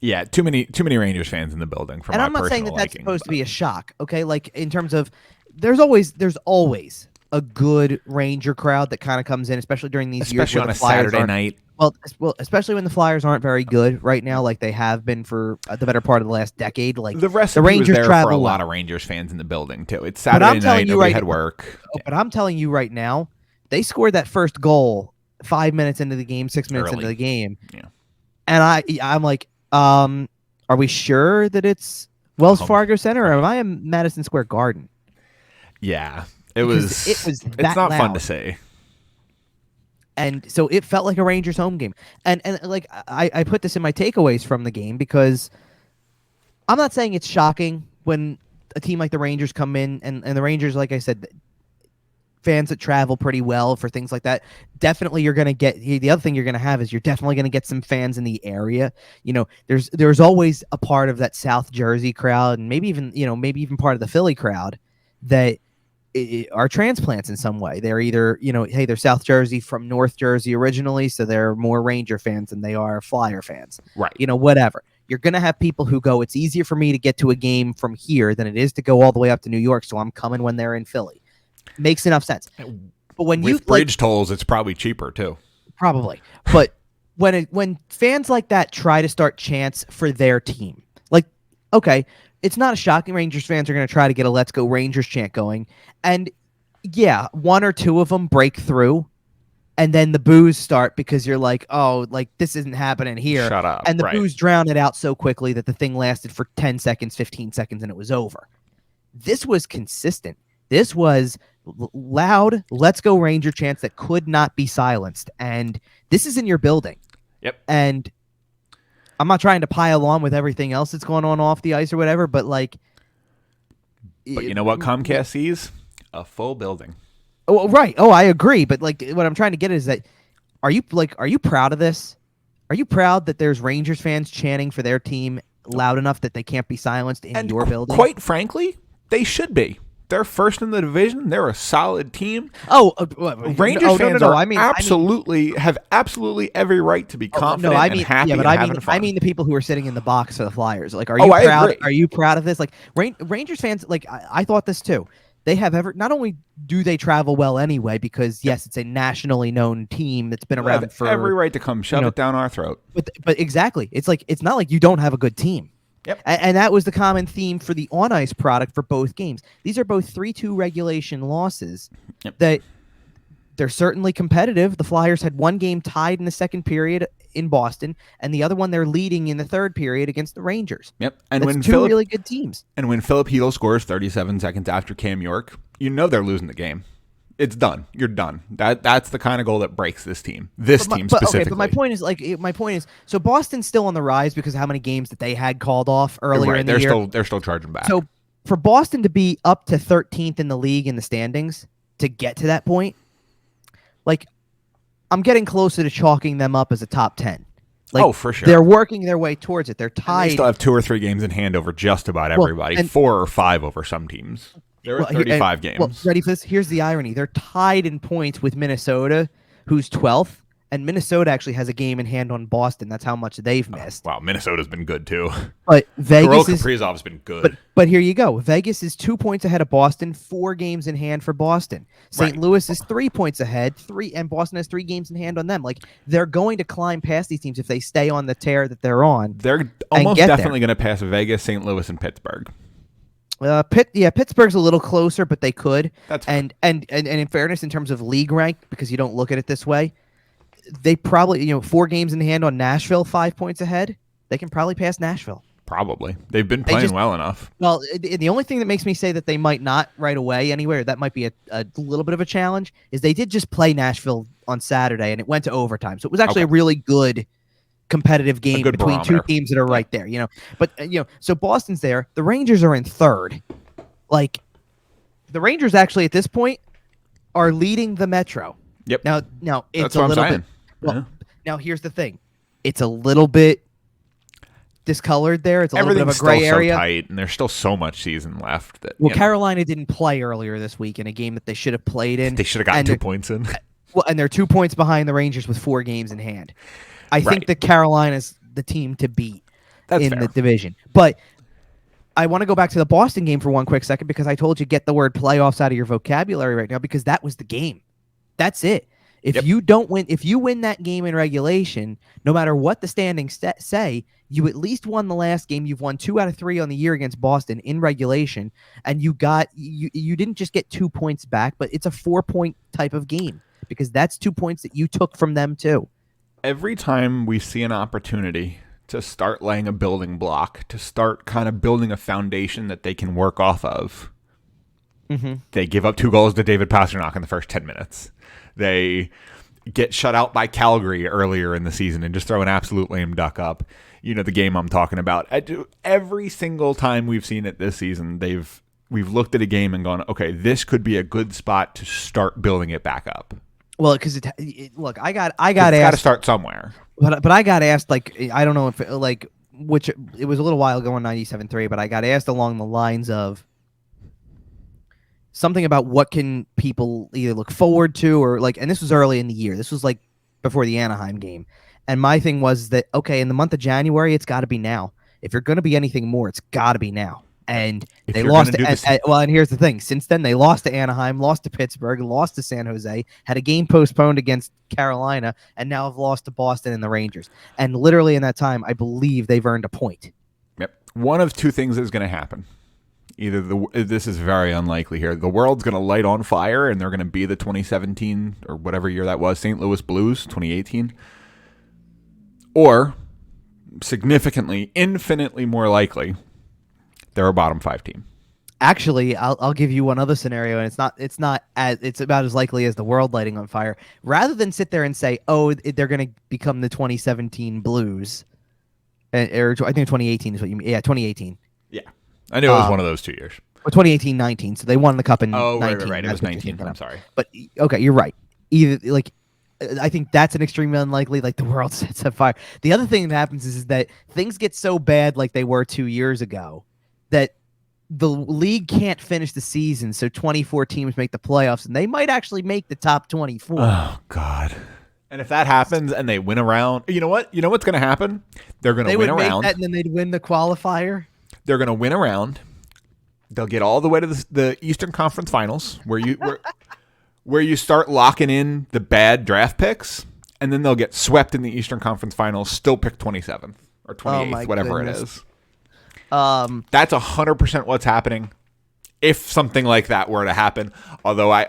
Yeah, too many Rangers fans in the building. And I'm not saying that that's supposed to be a shock. Okay, like in terms of there's always a good Ranger crowd that kind of comes in, especially during these years on a Saturday night. Well, especially when the Flyers aren't very good right now, like they have been for the better part of the last decade. Like the recipe Rangers was there travel for a lot well. of Rangers fans in the building too. It's Saturday night, nobody had work. But I'm telling you right now, they scored that first goal 5 minutes into the game, 6 minutes into the game. Yeah. And I'm like, are we sure that it's Wells Fargo Center, or am I in Madison Square Garden? Yeah, it was. It's not fun to say. And so it felt like a Rangers home game. And like I put this in my takeaways from the game because I'm not saying it's shocking when a team like the Rangers come in, and the Rangers, like I said, fans that travel pretty well for things like that. Definitely you're going to get, the other thing you're going to have is you're definitely going to get some fans in the area. There's always a part of that South Jersey crowd, and maybe even part of the Philly crowd that are transplants in some way. They're either, hey, they're South Jersey from North Jersey originally, so they're more Ranger fans than they are Flyer fans. Right. Whatever. You're going to have people who go, it's easier for me to get to a game from here than it is to go all the way up to New York, so I'm coming when they're in Philly. Makes enough sense. But when with bridge tolls, it's probably cheaper too. Probably. But when fans like that try to start chants for their team, like, okay, it's not a shocking Rangers fans are going to try to get a Let's Go Rangers chant going. And yeah, one or two of them break through, and then the boos start because you're like, oh, like this isn't happening here. Shut up. And the boos drown it out so quickly that the thing lasted for 10 seconds, 15 seconds, and it was over. This was consistent. This was loud Let's Go Ranger chants that could not be silenced. And this is in your building. Yep. And I'm not trying to pile on with everything else that's going on off the ice or whatever, but like. But you know what Comcast sees? A full building. Oh, right. Oh, I agree. But like, what I'm trying to get is that, are you proud of this? Are you proud that there's Rangers fans chanting for their team loud enough that they can't be silenced in your building? Quite frankly, they should be. They're first in the division. They're a solid team. Rangers fans have absolutely every right to be confident and happy and having fun. I mean the people who are sitting in the box for the Flyers. Like, are you proud? Are you proud of this? Like, Rangers fans, like I thought this too. They have not only do they travel well anyway, because yes, it's a nationally known team that's been around for every right to come shove it down our throat. But exactly, it's like it's not like you don't have a good team. Yep. And that was the common theme for the on-ice product for both games. These are both 3-2 regulation losses. Yep. That they're certainly competitive. The Flyers had one game tied in the second period in Boston, and the other one they're leading in the third period against the Rangers. Yep. And that's two really good teams. And when Philip Hedl scores 37 seconds after Cam York, they're losing the game. It's done. You're done. That's the kind of goal that breaks this team. Team specifically. Okay, but my point is, so Boston's still on the rise because of how many games that they had called off earlier in the year. They're still charging back. So for Boston to be up to 13th in the league in the standings to get to that point, like, I'm getting closer to chalking them up as a top 10. Like, for sure. They're working their way towards it. They're tied. And they still have 2 or 3 games in hand over just about everybody. 4 or 5 over some teams. There are 35 games. Well, ready for this? Here's the irony. They're tied in points with Minnesota, who's 12th, and Minnesota actually has a game in hand on Boston. That's how much they've missed. Wow, Minnesota's been good too. But Vegas Kirill is Kaprizov's been good. But here you go. Vegas is 2 points ahead of Boston, 4 games in hand for Boston. St. Right. Louis is 3 points ahead, and Boston has 3 games in hand on them. Like, they're going to climb past these teams if they stay on the tear that they're on. They're almost definitely going to pass Vegas, St. Louis, and Pittsburgh. Pittsburgh's a little closer, but they could. That's and in fairness, in terms of league rank, because you don't look at it this way, they probably 4 games in hand on Nashville, 5 points ahead. They can probably pass Nashville. Probably. They've been playing well enough. Well, the only thing that makes me say that they might not right away anywhere, that might be a little bit of a challenge, is they did just play Nashville on Saturday, and it went to overtime. So it was actually a really good competitive game between two teams that are right there. But so Boston's there. The Rangers are in third. Like, the Rangers actually at this point are leading the Metro. Yep. Now it's That's a what little I'm bit. Well, Now here's the thing. It's a little bit discolored there. It's a little bit of a gray area. So tight, and there's still so much season left. Carolina didn't play earlier this week in a game that they should have played in. They should have gotten 2 points in. Well, and they're 2 points behind the Rangers with 4 games in hand. I think that Carolina's the team to beat in the division. But I want to go back to the Boston game for one quick second, because I told you get the word playoffs out of your vocabulary right now, because that was the game. That's it. If you win that game in regulation, no matter what the standings say, you at least won the last game. You've won 2 out of 3 on the year against Boston in regulation, and you didn't just get 2 points back, but it's a 4-point type of game, because that's 2 points that you took from them too. Every time we see an opportunity to start laying a building block, to start kind of building a foundation that they can work off of, they give up 2 goals to David Pastrnak in the first 10 minutes. They get shut out by Calgary earlier in the season and just throw an absolute lame duck up. You know the game I'm talking about. Every single time we've seen it this season, we've looked at a game and gone, okay, this could be a good spot to start building it back up. Well, because look, I got asked. Got to start somewhere. But I got asked, like, I don't know if which it was a little while ago on 97.3, but I got asked along the lines of something about what can people either look forward to or and this was early in the year. This was like before the Anaheim game. And my thing was that, okay, in the month of January, it's got to be now. If you're going to be anything more, it's got to be now. And they lost and here's the thing. Since then, they lost to Anaheim, lost to Pittsburgh, lost to San Jose, had a game postponed against Carolina, and now have lost to Boston and the Rangers. And literally in that time, I believe they've earned a point. Yep. One of 2 things is going to happen. Either this is very unlikely here. The world's going to light on fire, and they're going to be the 2017 or whatever year that was, St. Louis Blues, 2018. Or, significantly, infinitely more likely, they're a bottom 5 team. Actually, I'll give you one other scenario, and it's about as likely as the world lighting on fire. Rather than sit there and say, oh, they're going to become the 2017 Blues, or I think 2018 is what you mean. Yeah, 2018. Yeah. I knew it was one of those 2 years. Or 2018-19, so they won the cup in 19. Right. It was 19. I'm sorry. But, okay, you're right. Either, I think that's an extremely unlikely, the world sets on fire. The other thing that happens is that things get so bad like they were 2 years ago that the league can't finish the season, so 24 teams make the playoffs, and they might actually make the top 24. Oh, God. And if that happens and they win a round, you know what? You know what's going to happen? They're going to win a round. They would make that, and then they'd win the qualifier. They're going to win a round. They'll get all the way to the Eastern Conference Finals, where you start locking in the bad draft picks, and then they'll get swept in the Eastern Conference Finals, still pick 27th or 28th, whatever it is. That's 100% what's happening if something like that were to happen. Although I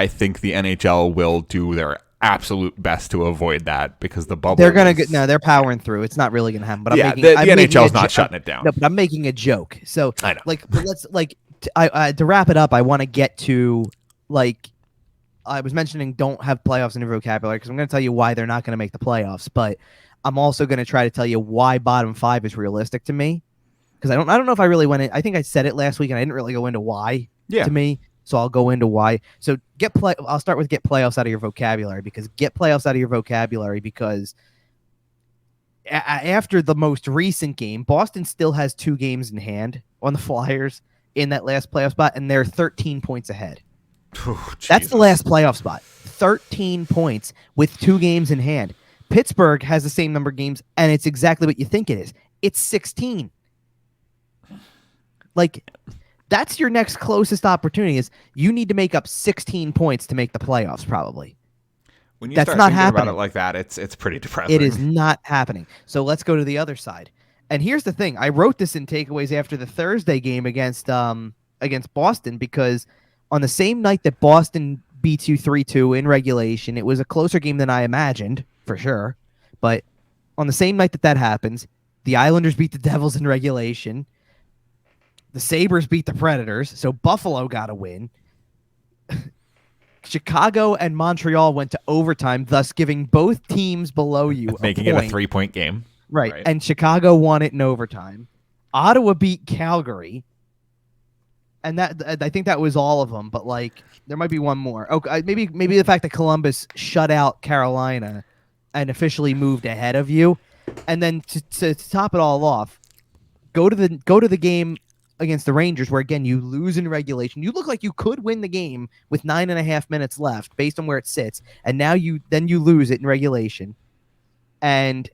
think the NHL will do their absolute best to avoid that, because the bubble. They're powering through. It's not really gonna happen. But the NHL's not shutting it down. No, but I'm making a joke. So I know. To wrap it up, I want to get to I was mentioning don't have playoffs in your vocabulary, because I'm going to tell you why they're not going to make the playoffs. But I'm also going to try to tell you why bottom 5 is realistic to me. Because I don't know if I really went in. I think I said it last week, and I didn't really go into why to me. So I'll go into why. So I'll start with get playoffs out of your vocabulary, because after the most recent game, Boston still has 2 games in hand on the Flyers in that last playoff spot, and they're 13 points ahead. That's the last playoff spot. 13 points with 2 games in hand. Pittsburgh has the same number of games, and it's exactly what you think it is. It's 16. Like, that's your next closest opportunity is you need to make up 16 points to make the playoffs, probably. When you That's start not thinking happening. about it like that, it's pretty depressing. It is not happening. So let's go to the other side. And here's the thing. I wrote this in takeaways after the Thursday game against Boston, because on the same night that Boston beats you 3-2 in regulation, it was a closer game than I imagined, for sure. But on the same night that happens, the Islanders beat the Devils in regulation. The Sabres beat the Predators, so Buffalo got a win. Chicago and Montreal went to overtime, thus giving both teams below you making it a 3-point game. Right. And Chicago won it in overtime. Ottawa beat Calgary. And I think that was all of them, but like there might be one more. Okay, maybe the fact that Columbus shut out Carolina and officially moved ahead of you. And then to top it all off, go to the game against the Rangers, where again you lose in regulation. You look like you could win the game with 9.5 minutes left, based on where it sits, and now you lose it in regulation. And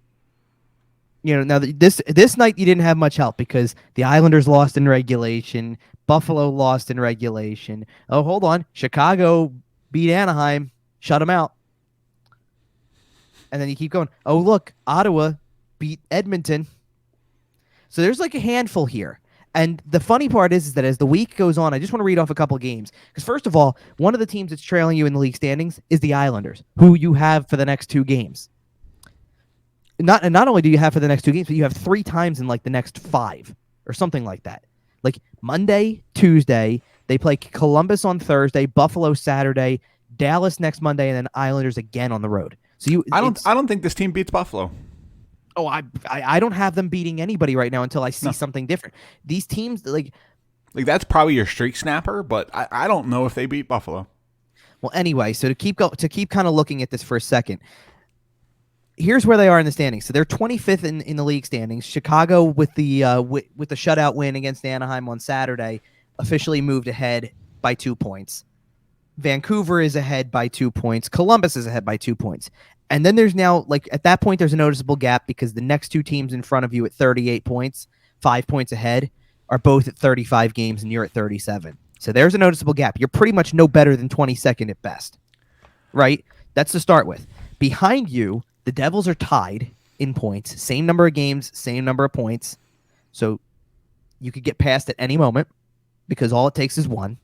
now this night you didn't have much help because the Islanders lost in regulation, Buffalo lost in regulation. Oh, hold on, Chicago beat Anaheim, shut them out, and then you keep going. Oh, look, Ottawa beat Edmonton. So there's like a handful here. And the funny part is that as the week goes on, I just want to read off a couple of games. Because first of all, one of the teams that's trailing you in the league standings is the Islanders, who you have for the next 2 games. Not only do you have for the next 2 games, but you have 3 times in like the next 5 or something like that. Like Monday, Tuesday, they play Columbus on Thursday, Buffalo Saturday, Dallas next Monday, and then Islanders again on the road. So I don't think this team beats Buffalo. Oh, I don't have them beating anybody right now until I see something different. These teams, like that's probably your streak snapper, but I don't know if they beat Buffalo. Well, anyway, so to keep kind of looking at this for a second, here's where they are in the standings. So they're 25th in the league standings. Chicago with the shutout win against Anaheim on Saturday officially moved ahead by 2 points. Vancouver is ahead by 2 points. Columbus is ahead by 2 points. And then there's now, like, at that point, there's a noticeable gap because the next 2 teams in front of you at 38 points, 5 points ahead, are both at 35 games and you're at 37. So there's a noticeable gap. You're pretty much no better than 22nd at best, right? That's to start with. Behind you, the Devils are tied in points. Same number of games, same number of points. So you could get past at any moment because all it takes is 1.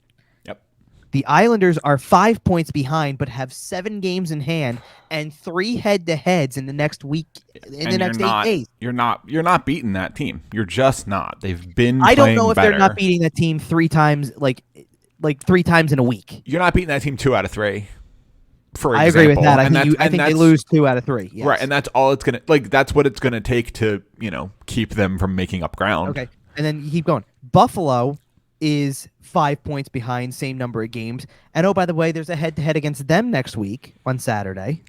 The Islanders are 5 points behind, but have 7 games in hand and 3 head-to-heads in the next week. The next 8 days, you're not beating that team. You're just not. They've been. I don't know if better. They're not beating that team 3 times, like 3 times in a week. You're not beating that team 2 out of 3. For example, I agree with that. I think they lose 2 out of 3. Yes. Right, and that's all it's gonna That's what it's gonna take to keep them from making up ground. Okay, and then you keep going. Buffalo is 5 points behind, same number of games. And oh, by the way, there's a head-to-head against them next week on Saturday.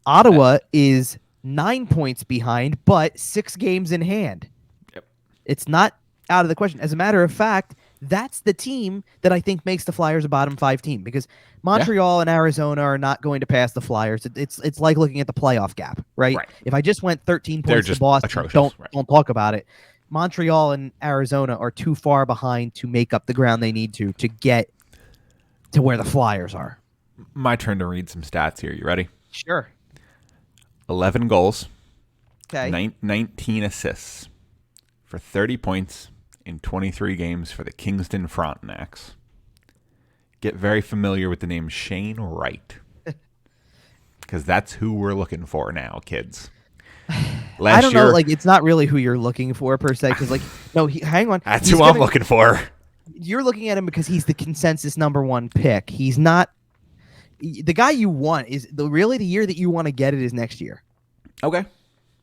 Ottawa is 9 points behind, but 6 games in hand. Yep. It's not out of the question. As a matter of fact, that's the team that I think makes the Flyers a bottom 5 team, because Montreal and Arizona are not going to pass the Flyers. It's like looking at the playoff gap, right? If I just went 13 points to Boston, don't talk about it. Montreal and Arizona are too far behind to make up the ground they need to get to where the Flyers are. My turn to read some stats here. You ready? Sure. 11 goals. Okay. 19 assists for 30 points in 23 games for the Kingston Frontenacs. Get very familiar with the name Shane Wright, because that's who we're looking for now, kids. I don't know, like, it's not really who you're looking for per se, because, like, no, hang on. That's who I'm looking for. You're looking at him because he's the consensus number 1 pick. He's not the guy you want. Really the year that you want to get it is next year. Okay.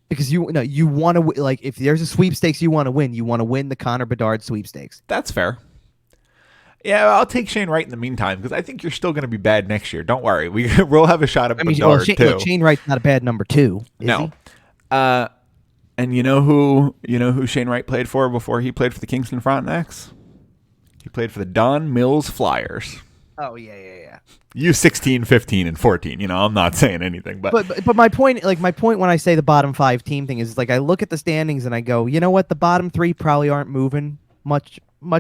Because you want to, like, if there's a sweepstakes you want to win the Connor Bedard sweepstakes. That's fair. Yeah, I'll take Shane Wright in the meantime, because I think you're still going to be bad next year. Don't worry. We'll have a shot at Bedard, too. Look, Shane Wright's not a bad number 2. No. He? And you know who Shane Wright played for before he played for the Kingston Frontenacs? He played for the Don Mills Flyers. Oh yeah. You 16, 15, and 14. I'm not saying anything, but my point, when I say the bottom 5 team thing is like I look at the standings and I go, you know what, the bottom 3 probably aren't moving much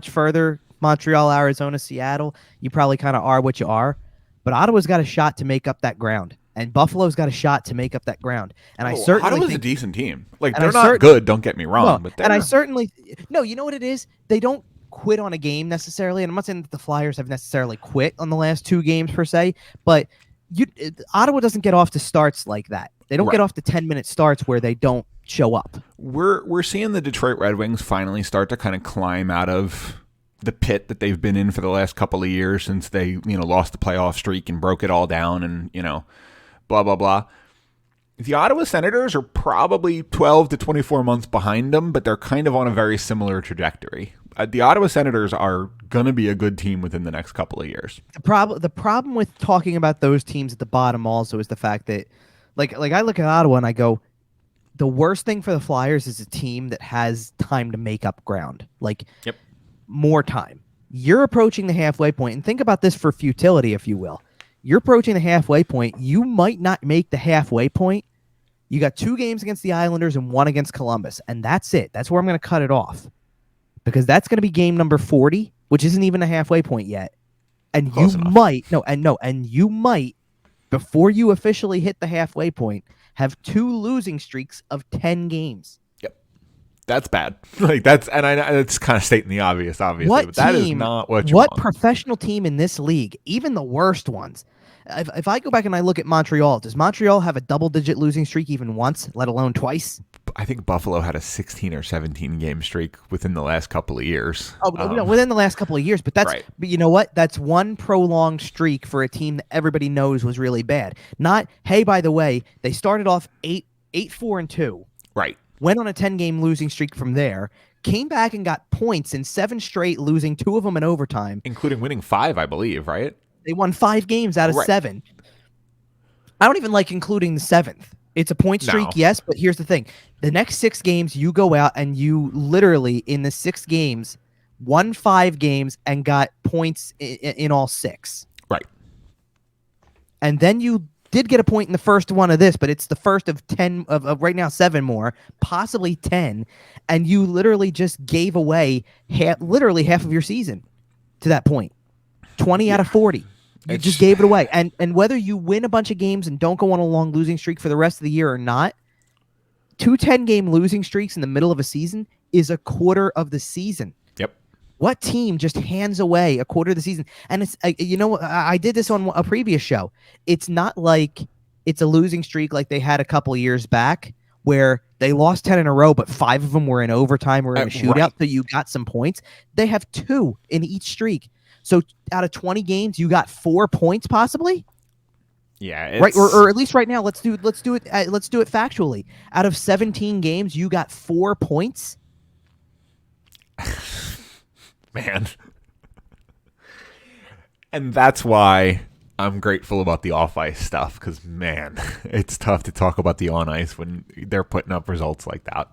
further. Montreal, Arizona, Seattle, you probably kind of are what you are, but Ottawa's got a shot to make up that ground, and Buffalo's got a shot to make up that ground. And I certainly Ottawa's think a decent team. Like they're not good. Don't get me wrong, but I certainly you know what it is? They don't quit on a game necessarily, and I'm not saying that the Flyers have necessarily quit on the last 2 games per se, but Ottawa doesn't get off to starts like that. They don't get off to 10-minute starts where they don't show up. We're seeing the Detroit Red Wings finally start to kind of climb out of the pit that they've been in for the last couple of years since they lost the playoff streak and broke it all down and blah blah blah. The Ottawa Senators are probably 12 to 24 months behind them, but they're kind of on a very similar trajectory. The Ottawa Senators are going to be a good team within the next couple of years. The problem with talking about those teams at the bottom also is the fact that, like I look at Ottawa and I go, the worst thing for the Flyers is a team that has time to make up ground. More time. You're approaching the halfway point, and think about this for futility, if you will. You're approaching the halfway point. You might not make the halfway point. You got 2 games against the Islanders and 1 against Columbus, and that's it. That's where I'm going to cut it off, because that's going to be game number 40, which isn't even a halfway point yet. And Close you enough. you might, before you officially hit the halfway point, have 2 losing streaks of 10 games. Yep, that's bad. It's kind of stating the obvious, obviously, but that is not what you want. What professional team in this league, even the worst ones? If I go back and I look at Montreal, does Montreal have a double-digit losing streak even once, let alone twice? I think Buffalo had a 16 or 17 game streak within the last couple of years. Within the last couple of years, but that's right. But you know what? That's one prolonged streak for a team that everybody knows was really bad. Not, hey, by the way, they started off 8-4-2. Right. Went on a 10-game losing streak from there. Came back and got points in 7 straight, losing 2 of them in overtime, including winning 5, I believe. Right. They won 5 games out of 7. I don't even like including the 7th. It's a point streak, yes, but here's the thing. The next 6 games, you go out and you literally, in the 6 games, won 5 games and got points in all 6. Right. And then you did get a point in the first one of this, but it's the first of 10, of right now 7 more, possibly 10, and you literally just gave away half of your season to that point. 20 out of 40. You just gave it away. And whether you win a bunch of games and don't go on a long losing streak for the rest of the year or not, 2 10-game losing streaks in the middle of a season is a quarter of the season. Yep. What team just hands away a quarter of the season? And it's I did this on a previous show. It's not like it's a losing streak like they had a couple of years back where they lost 10 in a row, but 5 of them were in overtime or in a shootout, right. So you got some points. They have 2 in each streak. So out of 20 games, you got 4 points, possibly. Yeah, right. Or at least right now, let's do it factually. Out of 17 games, you got 4 points. Man, and that's why I'm grateful about the off ice stuff, because man, it's tough to talk about the on ice when they're putting up results like that.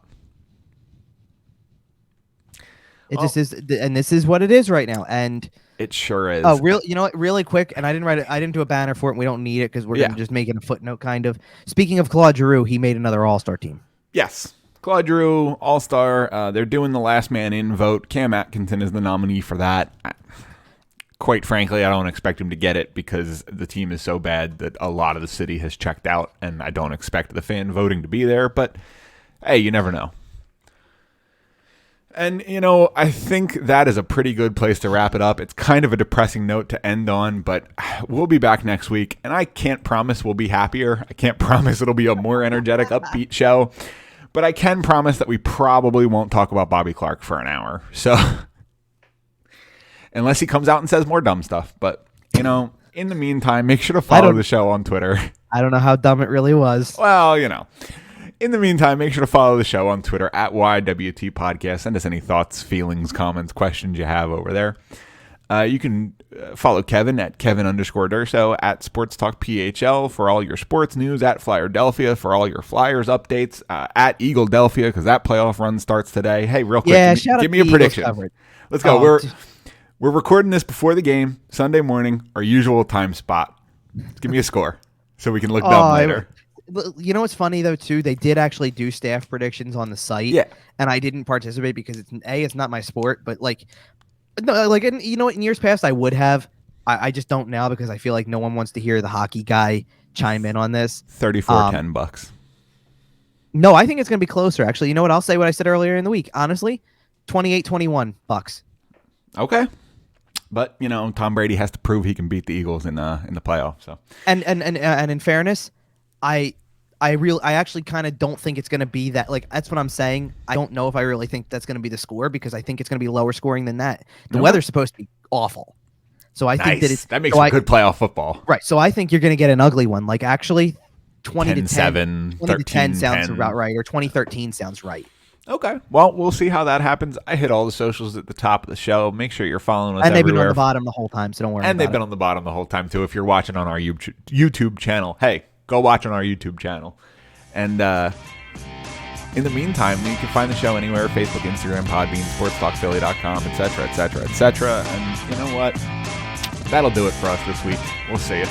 It just is, and this is what it is right now, and. It sure is. Oh, you know what? Really quick, and I didn't do a banner for it, and we don't need it because we're going to just make it a footnote, kind of. Speaking of Claude Giroux, he made another All-Star team. Yes. Claude Giroux, All-Star. They're doing the last man in vote. Cam Atkinson is the nominee for that. Quite frankly, I don't expect him to get it because the team is so bad that a lot of the city has checked out, and I don't expect the fan voting to be there. But, hey, you never know. And, I think that is a pretty good place to wrap it up. It's kind of a depressing note to end on, but we'll be back next week. And I can't promise we'll be happier. I can't promise it'll be a more energetic, upbeat show. But I can promise that we probably won't talk about Bobby Clarke for an hour. So, unless he comes out and says more dumb stuff. But, in the meantime, make sure to follow the show on Twitter. I don't know how dumb it really was. Well, In the meantime, make sure to follow the show on Twitter at YWT Podcast. Send us any thoughts, feelings, comments, questions you have over there. You can follow Kevin at Kevin_Durso, at Sports Talk PHL for all your sports news, at Flyerdelphia for all your Flyers updates, at Eagledelphia because that playoff run starts today. Hey, real quick, give me a prediction. Let's go. We're recording this before the game, Sunday morning, our usual time spot. Give me a score so we can look dumb later. You know what's funny though too? They did actually do staff predictions on the site, and I didn't participate because it's not my sport. But like, no, like you know what? In years past, I would have. I just don't now because I feel like no one wants to hear the hockey guy chime in on this. 34-10 bucks. No, I think it's gonna be closer. Actually, you know what? I'll say what I said earlier in the week. Honestly, 28-21 bucks. Okay. But you know, Tom Brady has to prove he can beat the Eagles in the playoffs. So and in fairness, I actually kind of don't think it's going to be that. Like that's what I'm saying. I don't know if I really think that's going to be the score because I think it's going to be lower scoring than that. The weather's supposed to be awful, so I think that makes for good playoff football. Right. So I think you're going to get an ugly one. Like actually, 20-7, 20-10 sounds about right, or 2013 sounds right. Okay. Well, we'll see how that happens. I hit all the socials at the top of the show. Make sure you're following us everywhere. And they've been on the bottom the whole time, so don't worry. And they've been on the bottom the whole time too. If you're watching on our YouTube channel, hey, go watch on our YouTube channel. And in the meantime, you can find the show anywhere: Facebook, Instagram, Podbean, SportsTalkPhilly.com, etc., etc., etc. And you know what? That'll do it for us this week. We'll see you.